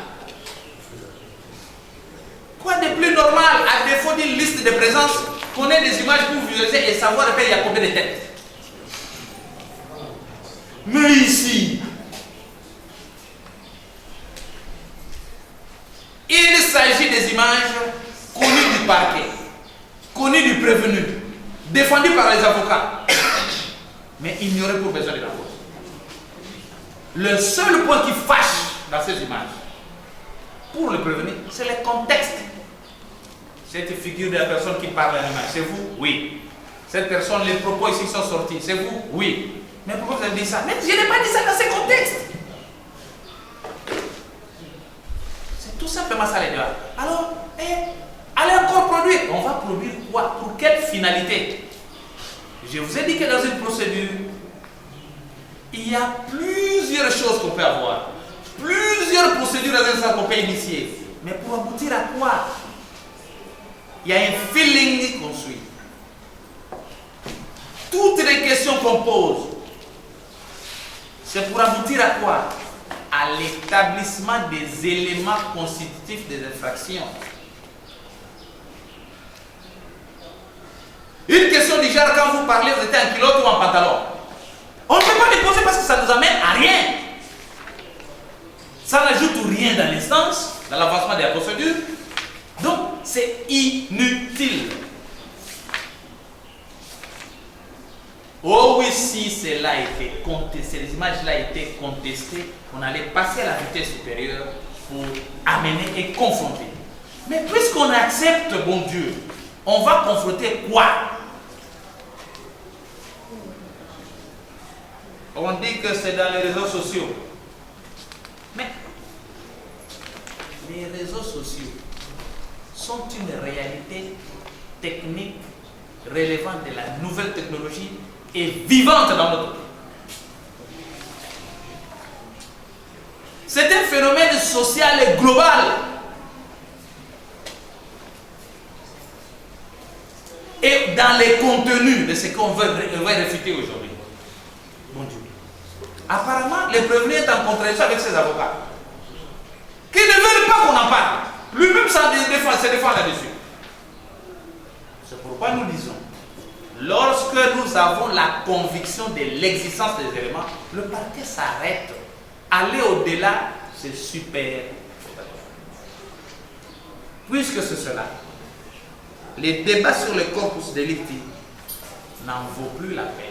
Quoi de plus normal, à défaut d'une liste de présence, qu'on ait des images pour visualiser et savoir il y a combien de têtes. Mais ici, il s'agit des images connues du parquet, connues du prévenu, défendues par les avocats, mais ignorées pour besoin de la cause. Le seul point qui fâche dans ces images, pour le prévenu, c'est le contexte. Cette figure de la personne qui parle à l'image, c'est vous? Oui. Cette personne, les propos ici sont sortis, c'est vous? Oui. Mais pourquoi vous avez dit ça? Mais je n'ai pas dit ça dans ce contexte. C'est tout simplement ça les gars. Alors, allez encore produire. On va produire quoi? Pour quelle finalité? Je vous ai dit que dans une procédure, il y a plusieurs choses qu'on peut avoir. Plusieurs procédures dans un sens qu'on peut initier. Mais pour aboutir à quoi? Il y a un feeling qu'on suit. Toutes les questions qu'on pose, c'est pour aboutir à quoi? À l'établissement des éléments constitutifs des infractions. Une question du genre, quand vous parlez, vous êtes en culotte ou en pantalon. On ne peut pas les poser parce que ça ne nous amène à rien. Ça n'ajoute rien dans l'instance, dans l'avancement de la procédure. Donc, c'est inutile. Oh oui, si cela a été contesté, les images-là été contestées, on allait passer à la vitesse supérieure pour amener et confronter. Mais puisqu'on accepte, bon Dieu, on va confronter quoi? On dit que c'est dans les réseaux sociaux. Mais les réseaux sociaux sont une réalité technique relevant de la nouvelle technologie et vivante dans notre pays. C'est un phénomène social et global. Et dans les contenus de ce qu'on veut réfuter aujourd'hui. Bon Dieu. Apparemment, le prévenu est en contradiction avec ses avocats, qui ne veulent pas qu'on en parle. Lui-même se défend là-dessus. C'est pourquoi nous disons, lorsque nous avons la conviction de l'existence des éléments, le parquet s'arrête. Aller au-delà, c'est super. Puisque c'est cela, les débats sur le corpus delicti n'en vaut plus la peine.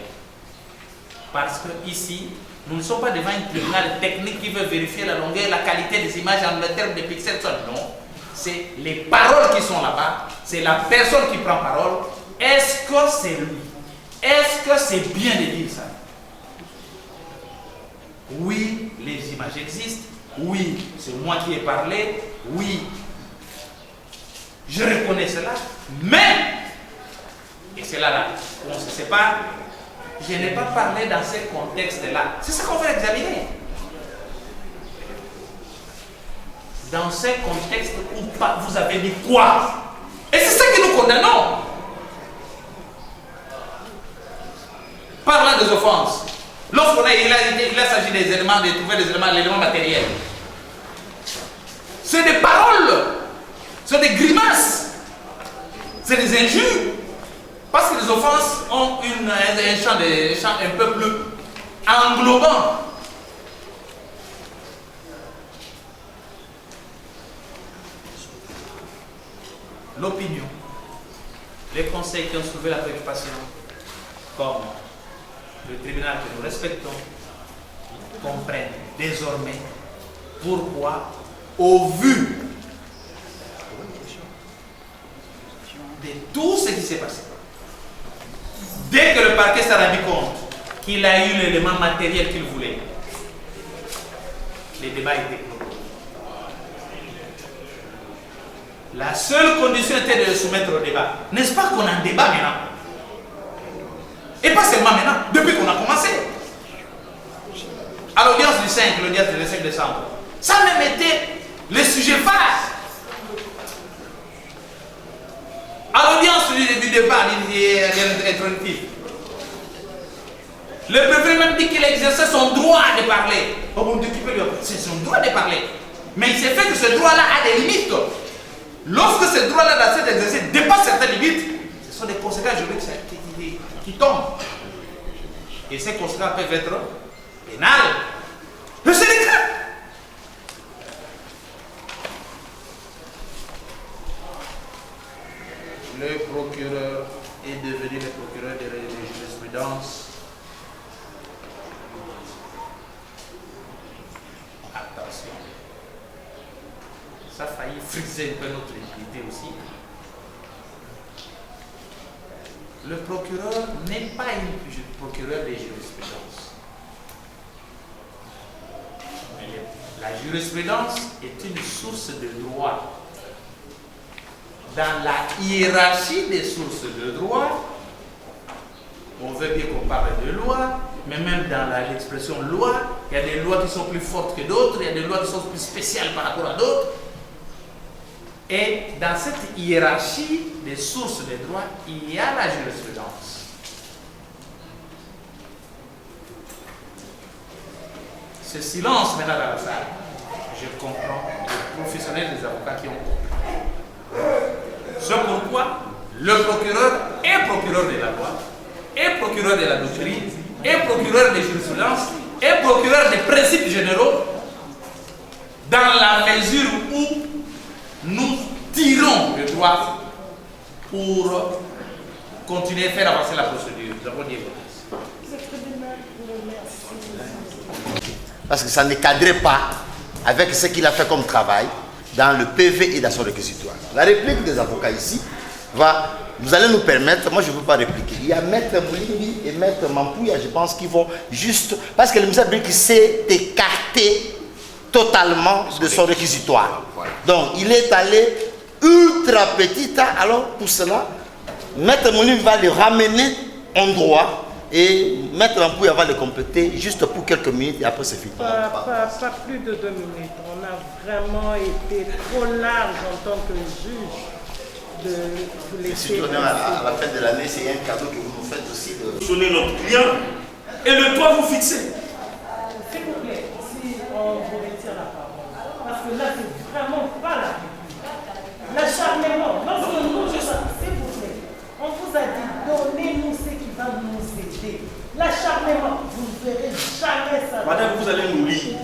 Parce que ici, nous ne sommes pas devant un tribunal technique qui veut vérifier la longueur et la qualité des images en termes de pixels. Non, c'est les paroles qui sont là-bas, c'est la personne qui prend parole. Est-ce que c'est lui? Est-ce que c'est bien de dire ça? Oui, les images existent. Oui, c'est moi qui ai parlé. Oui, je reconnais cela. Mais, et c'est là où on se sépare, je n'ai pas parlé dans ces contextes-là. C'est ça qu'on va examiner. Dans ces contextes où vous avez dit quoi? Et c'est ça que nous condamnons. Parlant des offenses, lorsqu'on a, il a s'agit des éléments, de trouver des éléments matériels. C'est des paroles, c'est des grimaces, c'est des injures. Parce que les offenses ont un champ un peu plus englobant. L'opinion, les conseils qui ont soulevé la préoccupation, comme le tribunal que nous respectons, comprennent désormais pourquoi, au vu de tout ce qui s'est passé, dès que le parquet s'est rendu compte qu'il a eu l'élément matériel qu'il voulait, les débats étaient clos. La seule condition était de le soumettre au débat. N'est-ce pas qu'on a un débat maintenant? Et pas seulement maintenant, depuis qu'on a commencé. À l'audience du 5 décembre, ça a même été le sujet phare. À l'audience du départ introductif, le préfet même dit qu'il exerçait son droit de parler. Oh bon Dieu, qui peut lui dire? C'est son droit de parler. Mais il s'est fait que ce droit-là a des limites. Lorsque ce droit-là dans cet exercice dépasse certaines limites, ce sont des conséquences juridiques qui tombent. Et ces conséquences peuvent être pénales. Mais c'est le cas. Le procureur est devenu le procureur de jurisprudence. Attention. Ça a failli friser un peu notre légitimité aussi. Le procureur n'est pas un procureur de jurisprudence. La jurisprudence est une source de droit. Dans la hiérarchie des sources de droit, on veut bien qu'on parle de loi, mais même dans l'expression loi, il y a des lois qui sont plus fortes que d'autres, il y a des lois qui sont plus spéciales par rapport à d'autres. Et dans cette hiérarchie des sources de droit, il y a la jurisprudence. Ce silence maintenant dans la salle, je comprends les professionnels des avocats qui ont compris. C'est pourquoi le procureur est procureur de la loi, est procureur de la doctrine, est procureur de jurisprudence, est procureur des principes généraux, dans la mesure où nous tirons le droit pour continuer à faire avancer la procédure. Nous avons dit parce que ça ne cadrait pas avec ce qu'il a fait comme travail dans le PV et dans son réquisitoire. La réplique des avocats ici vous allez nous permettre, moi je ne veux pas répliquer. Il y a Maître Moulimbi et Maître Mampouya, je pense qu'ils vont juste, parce que le ministère public s'est écarté totalement de son réquisitoire. Donc il est allé ultra petit, alors pour cela, Maître Moulimbi va le ramener en droit. Et Maître Mampouya va le compléter juste pour quelques minutes et après c'est fini. Pas plus de 2 minutes. On a vraiment été trop large en tant que juge de vous laisser. Si on est à la fin de l'année, c'est un cadeau que vous nous faites aussi. Sonnez notre client et le toit vous fixez. S'il vous plaît, si on vous retire la parole, parce que là c'est vraiment pas la république. L'acharnement, lorsque nous, s'il vous plaît, on vous a dit donnez-nous ce qui va nous aider. L'acharnement, vous ne verrez jamais ça. Madame, vous allez nous lire.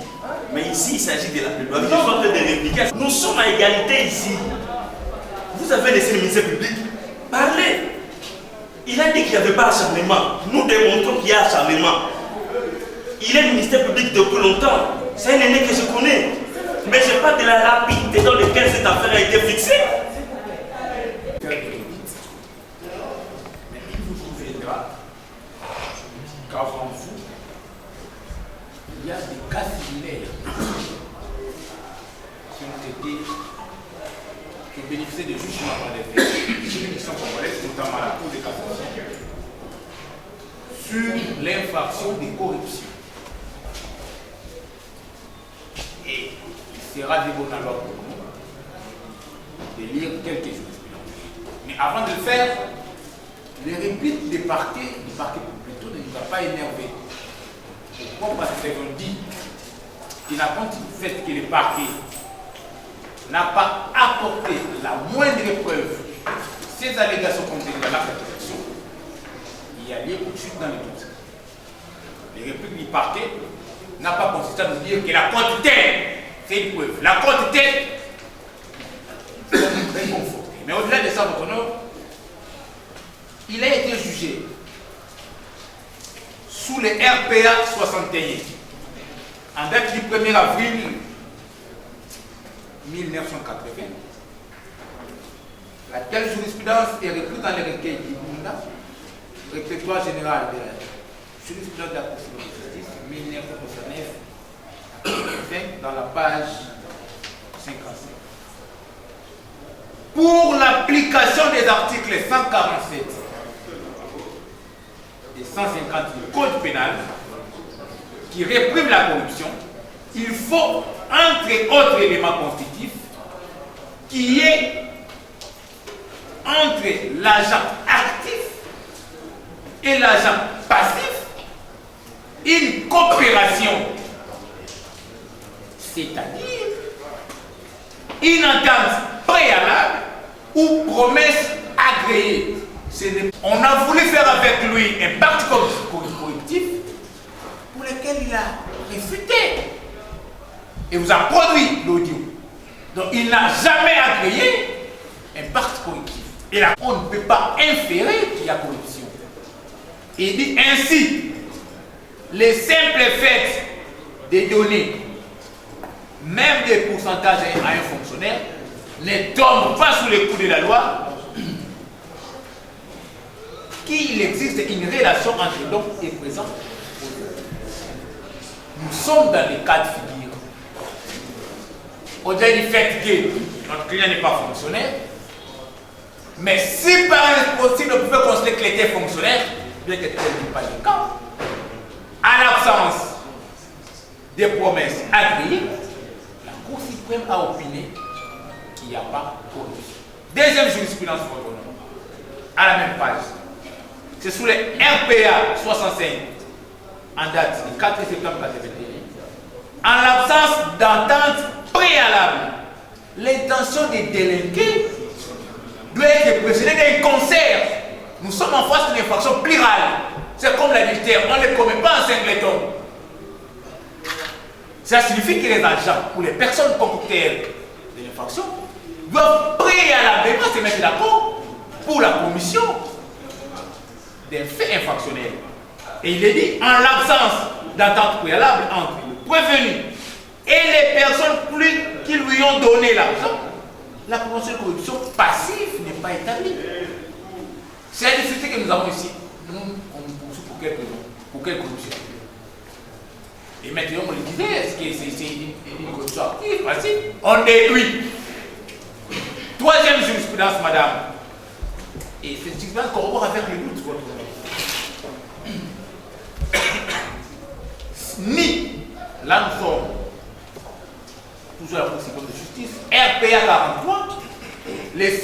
Mais ici, il s'agit de la plaidoirie. Je suis en train de répliquer. Nous sommes à égalité ici. Vous avez laissé le ministère public parler. Il a dit qu'il n'y avait pas acharnement. Nous démontrons qu'il y a acharnement. Il est ministère public depuis longtemps. C'est un aîné que je connais. Mais je parle de la rapidité dans laquelle cette affaire a été fixée. Qu'avant vous, il y a des cas similaires qui ont bénéficié de jugements par les juridictions congolaises, notamment la Cour de cassation, sur l'infraction de corruption. Et il sera débordant pour nous de lire quelques jurisprudences. Mais avant de le faire, les répliques du parquet plutôt ne nous a pas énervé. Pourquoi? Parce qu'on dit qu'il n'a compte du fait que le parquet n'a pas apporté la moindre preuve ces allégations contenues dans l'acte d'accusation, il y a lieu pour suite dans le doute. Les répliques du parquet n'a pas consisté à nous dire que la quantité, c'est une preuve. La quantité, c'est réconforté. Mais au-delà de ça, votre honneur, il a été jugé sous les RPA 61 en date du 1er avril 1980. Laquelle jurisprudence est reprise dans les recueils du Bunda, répertoire général de la jurisprudence de la Cour de justice 1969, dans la page 55. Pour l'application des articles 147 et 150 du Code pénal qui réprime la corruption, il faut, entre autres éléments constitutifs, qu'il y ait entre l'agent actif et l'agent passif une coopération, c'est-à-dire une entente préalable ou promesse agréée. On a voulu faire avec lui un pacte correctif pour lequel il a réfuté et vous a produit l'audio. Donc il n'a jamais agréé un pacte correctif. Et là, on ne peut pas inférer qu'il y a corruption. Il dit ainsi, les simples faits des données, même des pourcentages à un fonctionnaire, ne tombent pas sous les coups de la loi, qu'il existe une relation entre l'homme et présent. Nous sommes dans les cas de figure. Au-delà du fait que notre client n'est pas fonctionnaire, mais si par impossible on pouvait considérer qu'il était fonctionnaire, bien que tel n'est pas le cas, à l'absence des promesses agréées, la Cour suprême a opiné qu'il n'y a pas de corruption. Deuxième jurisprudence, à la même page, c'est sous les RPA 65, en date du 4 septembre 1981, en l'absence d'entente préalable, l'intention de délinquer doit être précédée d'un concert. Nous sommes en face d'une infraction plurale. C'est comme l'adultère, on ne les commet pas en singleton. Ça signifie que les agents ou les personnes concocteurs de l'infraction doivent préalablement se mettre d'accord pour la commission des faits infractionnels. Et il est dit, en l'absence d'entente préalable entre le prévenu et les personnes qui lui ont donné l'argent, la prévention de corruption passive n'est pas établie. C'est la difficulté que nous avons ici. Nous, on nous poursuit pour quelle corruption? Et maintenant, on le disait, est-ce que c'est une corruption active, passive? On déduit. Troisième jurisprudence, madame. Et cette jurisprudence corrobore avec le doute, votre honneur. Ni, là nous sommes toujours à la Cour suprême de justice, RPA 43, le 16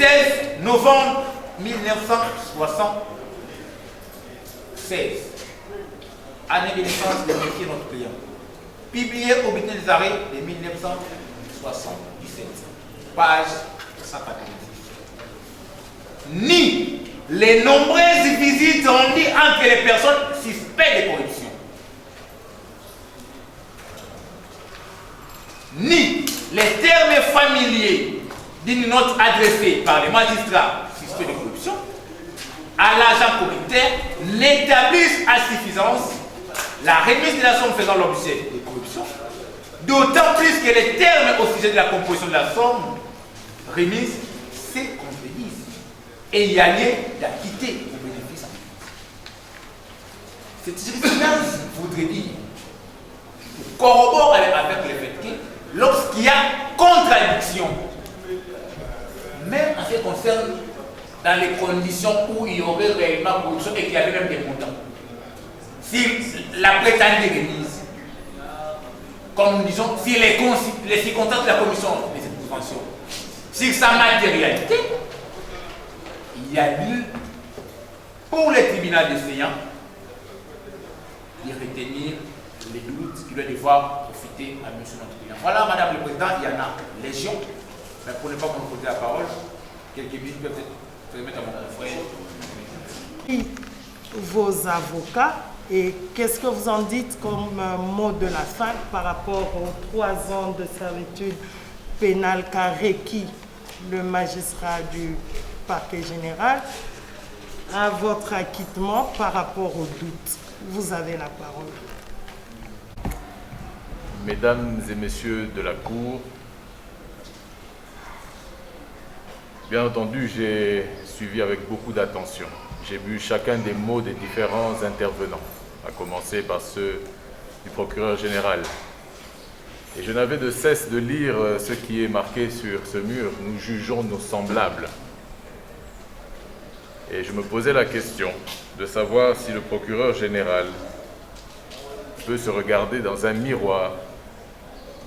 novembre 1976, année de naissance de métier notre client, publié au bulletin des arrêts de 1977, page 190. Ni les nombreuses visites rendues entre les personnes suspectes de corruption, ni les termes familiers d'une note adressée par les magistrats suspects de corruption à l'agent communautaire n'établissent à suffisance la remise de la somme faisant l'objet de corruption, d'autant plus que les termes au sujet de la composition de la somme remise se contredisent et il y a lieu d'acquitter au bénéfice. Cette jurisprudence voudrait dire que corrobore avec le fait que lorsqu'il y a contradiction, même en ce qui concerne dans les conditions où il y aurait réellement corruption et qu'il y avait même des montants, si la prétendue remise, comme nous disons, si les circonstances de la commission de cette convention, si sa matérialité, il y a lieu pour le tribunal de séance de retenir les doutes qui doivent devoir profiter à monsieur notre client. Voilà, Madame le Président, il y en a légion, mais pour ne pas monopoliser la parole, quelques minutes peuvent être remettre à mon confrère. Vos avocats, et qu'est-ce que vous en dites comme mot de la fin par rapport aux 3 ans de servitude pénale qu'a requis le magistrat du parquet général à votre acquittement par rapport aux doutes? Vous avez la parole. Mesdames et messieurs de la Cour, bien entendu, j'ai suivi avec beaucoup d'attention. J'ai vu chacun des mots des différents intervenants, à commencer par ceux du procureur général. Et je n'avais de cesse de lire ce qui est marqué sur ce mur. Nous jugeons nos semblables. Et je me posais la question de savoir si le procureur général peut se regarder dans un miroir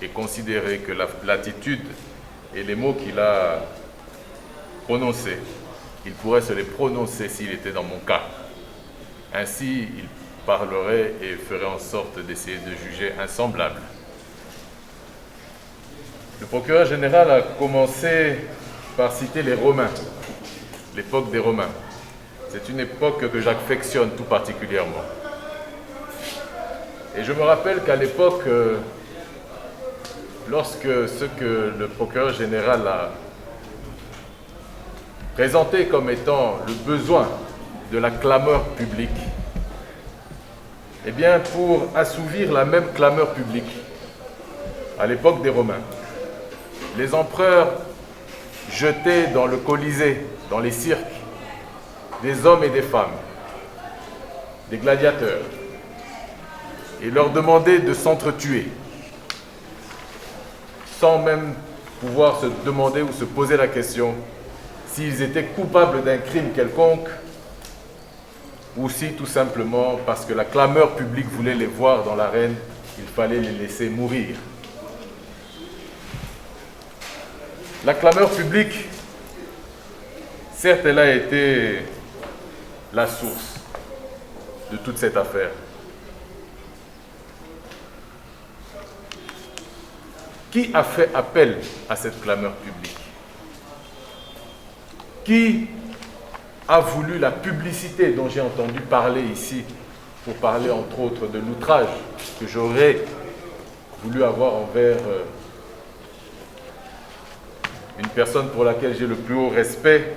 et considérer que l'attitude et les mots qu'il a prononcés, il pourrait se les prononcer s'il était dans mon cas. Ainsi, il parlerait et ferait en sorte d'essayer de juger un semblable. Le procureur général a commencé par citer les Romains, l'époque des Romains. C'est une époque que j'affectionne tout particulièrement. Et je me rappelle qu'à l'époque, lorsque ce que le procureur général a présenté comme étant le besoin de la clameur publique, eh bien, pour assouvir la même clameur publique, à l'époque des Romains, les empereurs jetaient dans le Colisée, dans les cirques, des hommes et des femmes, des gladiateurs, et leur demandaient de s'entretuer, sans même pouvoir se demander ou se poser la question s'ils étaient coupables d'un crime quelconque, ou si tout simplement parce que la clameur publique voulait les voir dans l'arène, il fallait les laisser mourir. La clameur publique, certes, elle a été la source de toute cette affaire. Qui a fait appel à cette clameur publique? Qui a voulu la publicité dont j'ai entendu parler ici, pour parler entre autres de l'outrage que j'aurais voulu avoir envers une personne pour laquelle j'ai le plus haut respect,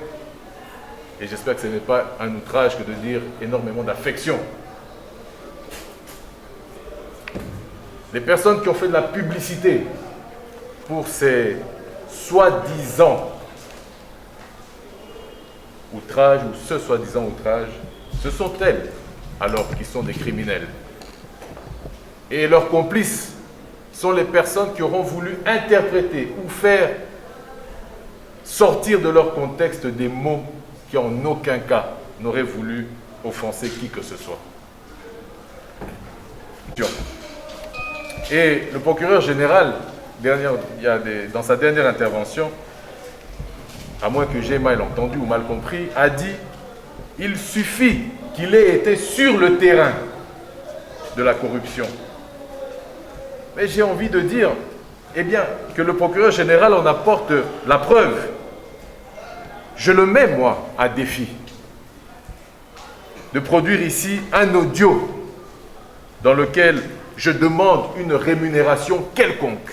et j'espère que ce n'est pas un outrage que de dire énormément d'affection. Les personnes qui ont fait de la publicité pour ces soi-disant outrages ou ce soi-disant outrage, ce sont elles alors qui sont des criminels. Et leurs complices sont les personnes qui auront voulu interpréter ou faire sortir de leur contexte des mots qui en aucun cas n'auraient voulu offenser qui que ce soit. Et le procureur général, dans sa dernière intervention, à moins que j'ai mal entendu ou mal compris, a dit « Il suffit qu'il ait été sur le terrain de la corruption ». Mais j'ai envie de dire, eh bien, que le procureur général en apporte la preuve. Je le mets, moi, à défi de produire ici un audio dans lequel je demande une rémunération quelconque.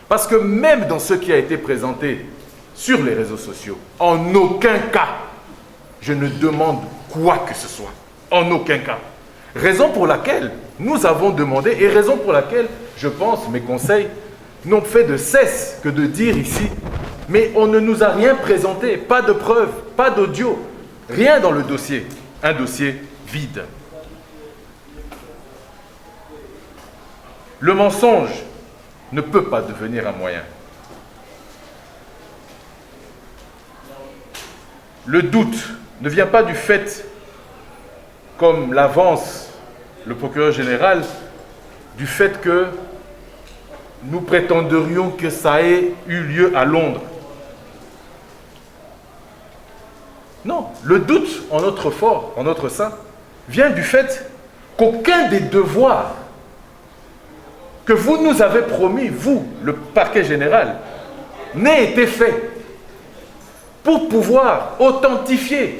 Parce que même dans ce qui a été présenté sur les réseaux sociaux, en aucun cas, je ne demande quoi que ce soit. En aucun cas. Raison pour laquelle nous avons demandé, et raison pour laquelle, je pense, mes conseils n'ont fait de cesse que de dire ici, mais on ne nous a rien présenté, pas de preuves, pas d'audio, rien dans le dossier, un dossier vide. Le mensonge ne peut pas devenir un moyen. Le doute ne vient pas du fait, comme l'avance le procureur général, du fait que nous prétendrions que ça ait eu lieu à Londres. Non, le doute en notre fort, en notre sein, vient du fait qu'aucun des devoirs que vous nous avez promis, vous, le parquet général, n'ait été fait pour pouvoir authentifier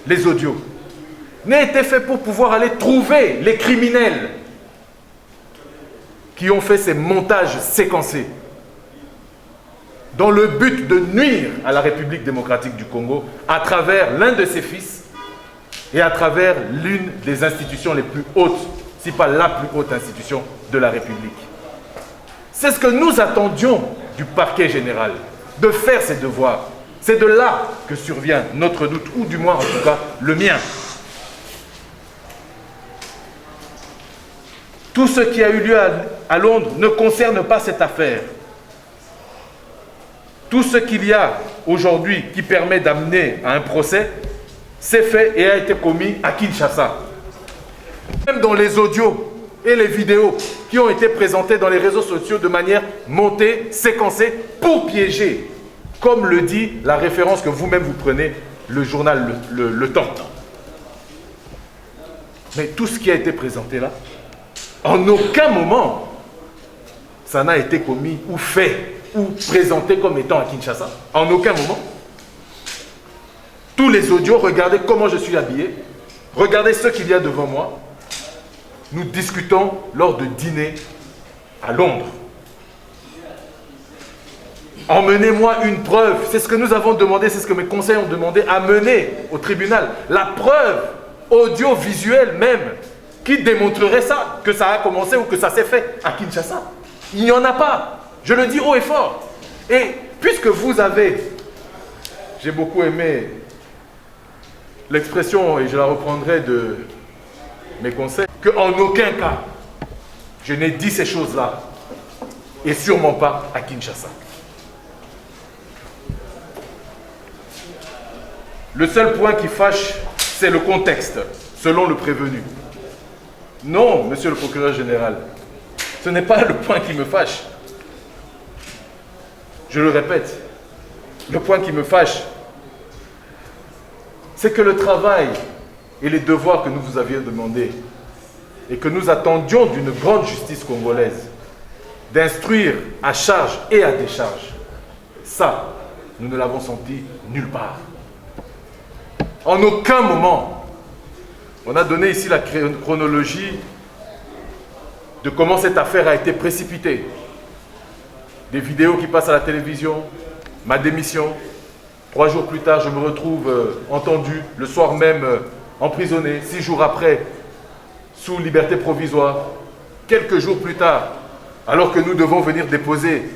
les audios, n'ait été fait pour pouvoir aller trouver les criminels qui ont fait ces montages séquencés dans le but de nuire à la République démocratique du Congo à travers l'un de ses fils et à travers l'une des institutions les plus hautes, si pas la plus haute institution de la République. C'est ce que nous attendions du parquet général, de faire ses devoirs. C'est de là que survient notre doute, ou du moins en tout cas le mien. Tout ce qui a eu lieu à Londres ne concerne pas cette affaire. Tout ce qu'il y a aujourd'hui qui permet d'amener à un procès, c'est fait et a été commis à Kinshasa. Même dans les audios et les vidéos qui ont été présentés dans les réseaux sociaux de manière montée, séquencée, pour piéger, comme le dit la référence que vous-même vous prenez, le journal Le Temps. Mais tout ce qui a été présenté là, en aucun moment, ça n'a été commis ou fait ou présenté comme étant à Kinshasa. En aucun moment. Tous les audios, regardez comment je suis habillé, regardez ce qu'il y a devant moi. Nous discutons lors de dîners à Londres. Emmenez-moi une preuve. C'est ce que nous avons demandé, c'est ce que mes conseils ont demandé à mener au tribunal. La preuve audiovisuelle même qui démontrerait ça, que ça a commencé ou que ça s'est fait à Kinshasa. Il n'y en a pas. Je le dis haut et fort. Et puisque vous avez, j'ai beaucoup aimé l'expression, et je la reprendrai de mes conseils, qu'en aucun cas, je n'ai dit ces choses-là, et sûrement pas à Kinshasa. Le seul point qui fâche, c'est le contexte, selon le prévenu. Non, monsieur le procureur général, ce n'est pas le point qui me fâche. Je le répète, le point qui me fâche, c'est que le travail et les devoirs que nous vous avions demandés et que nous attendions d'une grande justice congolaise, d'instruire à charge et à décharge, ça, nous ne l'avons senti nulle part. En aucun moment, on a donné ici la chronologie de comment cette affaire a été précipitée. Des vidéos qui passent à la télévision, ma démission. 3 jours plus tard, je me retrouve entendu, le soir même emprisonné. 6 jours après, sous liberté provisoire. Quelques jours plus tard, alors que nous devons venir déposer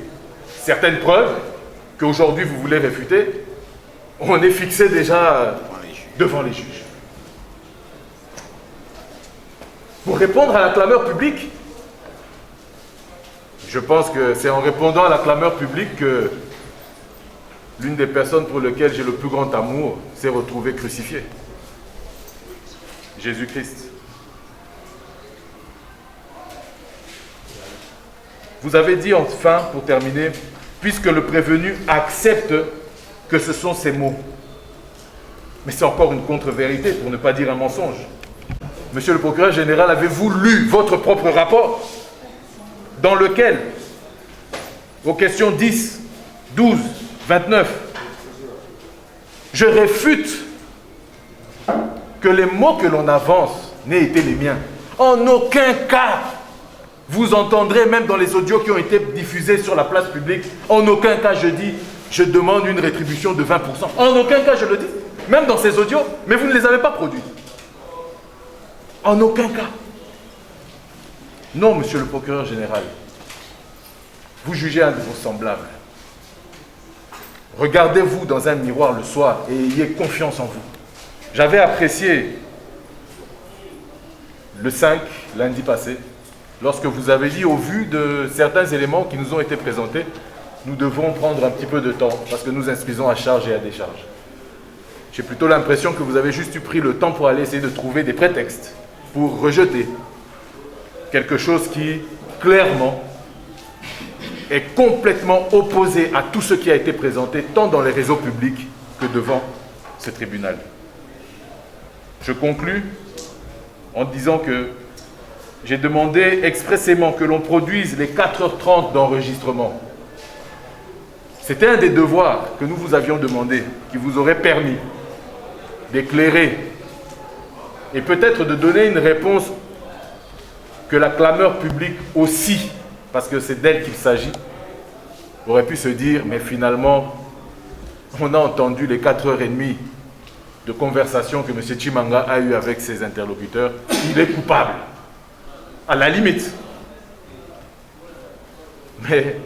certaines preuves qu'aujourd'hui vous voulez réfuter, on est fixé déjà devant les juges. Pour répondre à la clameur publique, je pense que c'est en répondant à la clameur publique que l'une des personnes pour lesquelles j'ai le plus grand amour s'est retrouvée crucifiée. Jésus-Christ. Vous avez dit enfin, pour terminer, puisque le prévenu accepte que ce sont ses mots. Mais c'est encore une contre-vérité, pour ne pas dire un mensonge. Monsieur le procureur général, avez-vous lu votre propre rapport dans lequel, aux questions 10, 12, 29, je réfute que les mots que l'on avance n'aient été les miens. En aucun cas, vous entendrez, même dans les audios qui ont été diffusés sur la place publique, en aucun cas je dis, je demande une rétribution de 20%. En aucun cas je le dis, même dans ces audios, mais vous ne les avez pas produits. En aucun cas. Non, monsieur le procureur général. Vous jugez un de vos semblables. Regardez-vous dans un miroir le soir et ayez confiance en vous. J'avais apprécié le 5, lundi passé, lorsque vous avez dit, au vu de certains éléments qui nous ont été présentés, nous devons prendre un petit peu de temps parce que nous instruisons à charge et à décharge. J'ai plutôt l'impression que vous avez juste pris le temps pour aller essayer de trouver des prétextes pour rejeter quelque chose qui, clairement, est complètement opposé à tout ce qui a été présenté, tant dans les réseaux publics que devant ce tribunal. Je conclus en disant que j'ai demandé expressément que l'on produise les 4h30 d'enregistrement. C'était un des devoirs que nous vous avions demandé, qui vous aurait permis d'éclairer et peut-être de donner une réponse que la clameur publique aussi, parce que c'est d'elle qu'il s'agit, aurait pu se dire, mais finalement, on a entendu les 4h30 de conversation que M. Tshimanga a eu avec ses interlocuteurs, il est coupable, à la limite. Mais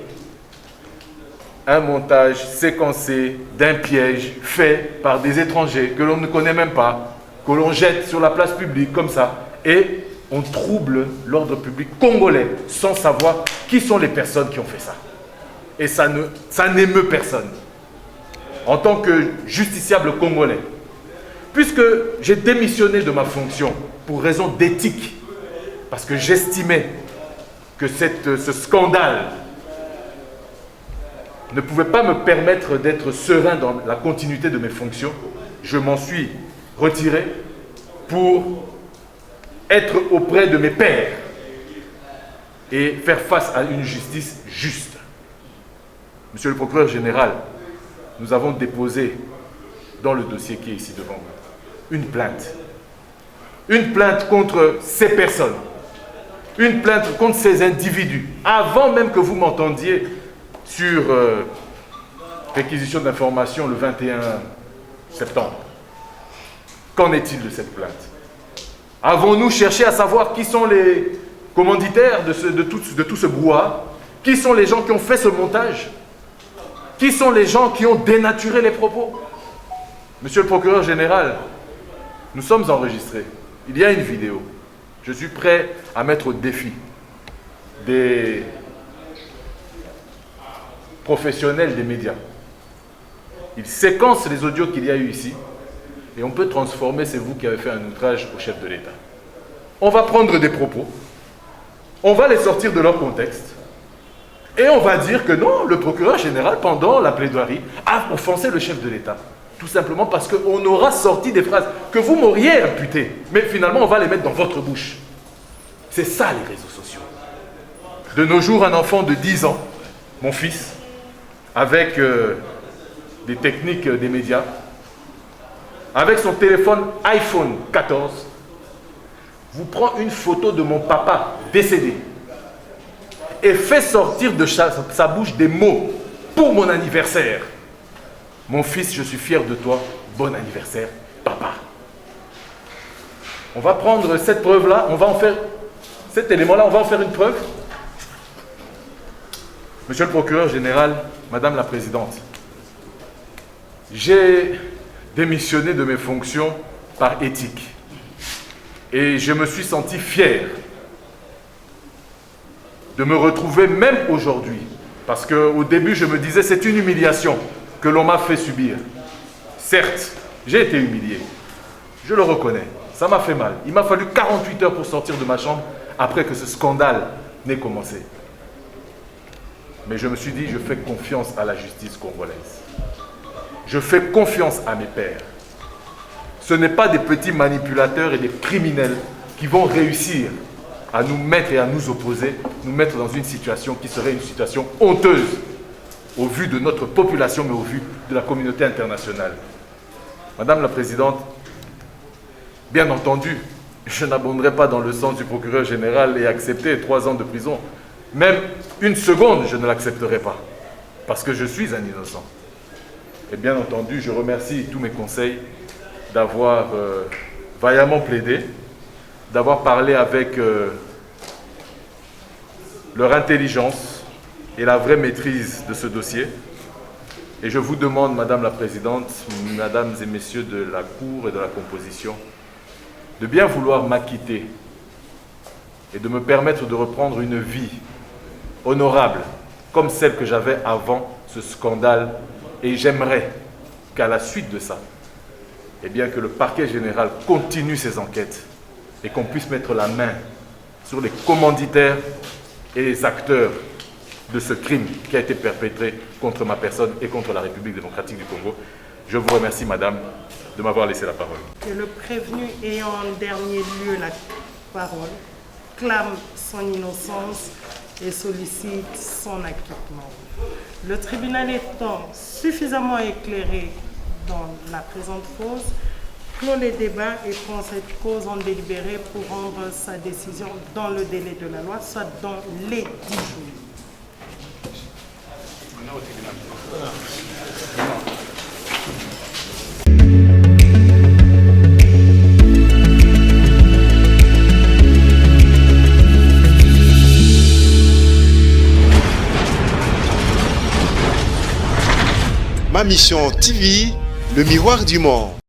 un montage séquencé d'un piège fait par des étrangers que l'on ne connaît même pas, que l'on jette sur la place publique comme ça, et on trouble l'ordre public congolais sans savoir qui sont les personnes qui ont fait ça. Et ça n'émeut personne. En tant que justiciable congolais, puisque j'ai démissionné de ma fonction pour raison d'éthique, parce que j'estimais que ce scandale ne pouvait pas me permettre d'être serein dans la continuité de mes fonctions, je m'en suis retiré pour être auprès de mes pairs et faire face à une justice juste. Monsieur le procureur général, nous avons déposé dans le dossier qui est ici devant vous une plainte. Une plainte contre ces personnes. Une plainte contre ces individus. Avant même que vous m'entendiez sur réquisition d'informations le 21 septembre. Qu'en est-il de cette plainte? Avons-nous cherché à savoir qui sont les commanditaires de tout ce brouhaha? Qui sont les gens qui ont fait ce montage? Qui sont les gens qui ont dénaturé les propos? Monsieur le procureur général, nous sommes enregistrés. Il y a une vidéo. Je suis prêt à mettre au défi des professionnels des médias. Ils séquencent les audios qu'il y a eu ici et on peut transformer, c'est vous qui avez fait un outrage au chef de l'État. On va prendre des propos, on va les sortir de leur contexte et on va dire que non, le procureur général, pendant la plaidoirie, a offensé le chef de l'État. Tout simplement parce qu'on aura sorti des phrases que vous m'auriez imputées, mais finalement on va les mettre dans votre bouche. C'est ça les réseaux sociaux. De nos jours, un enfant de 10 ans, mon fils, avec des techniques des médias, avec son téléphone iPhone 14, vous prend une photo de mon papa décédé et fait sortir de sa bouche des mots pour mon anniversaire. Mon fils, je suis fier de toi, bon anniversaire, papa. On va prendre cette preuve-là, on va en faire, cet élément-là, on va en faire une preuve. Monsieur le procureur général, Madame la Présidente, j'ai démissionné de mes fonctions par éthique. Et je me suis senti fier de me retrouver même aujourd'hui. Parce qu'au début, je me disais, c'est une humiliation que l'on m'a fait subir. Certes, j'ai été humilié. Je le reconnais. Ça m'a fait mal. Il m'a fallu 48 heures pour sortir de ma chambre après que ce scandale n'ait commencé. Mais je me suis dit, je fais confiance à la justice congolaise. Je fais confiance à mes pairs. Ce n'est pas des petits manipulateurs et des criminels qui vont réussir à nous mettre et à nous opposer, nous mettre dans une situation qui serait une situation honteuse au vu de notre population, mais au vu de la communauté internationale. Madame la Présidente, bien entendu, je n'abonderai pas dans le sens du procureur général et accepter 3 ans de prison. Même une seconde, je ne l'accepterai pas, parce que je suis un innocent. Et bien entendu, je remercie tous mes conseils d'avoir vaillamment plaidé, d'avoir parlé avec leur intelligence et la vraie maîtrise de ce dossier. Et je vous demande, Madame la Présidente, Mesdames et Messieurs de la Cour et de la Composition, de bien vouloir m'acquitter et de me permettre de reprendre une vie honorable comme celle que j'avais avant ce scandale. Et j'aimerais qu'à la suite de ça, eh bien que le parquet général continue ses enquêtes et qu'on puisse mettre la main sur les commanditaires et les acteurs de ce crime qui a été perpétré contre ma personne et contre la République démocratique du Congo. Je vous remercie, madame, de m'avoir laissé la parole. Que le prévenu ayant en dernier lieu la parole clame son innocence et sollicite son acquittement. Le tribunal étant suffisamment éclairé dans la présente cause, clôt les débats et prend cette cause en délibéré pour rendre sa décision dans le délai de la loi, soit dans les 10 jours. Ma mission TV, le miroir du monde.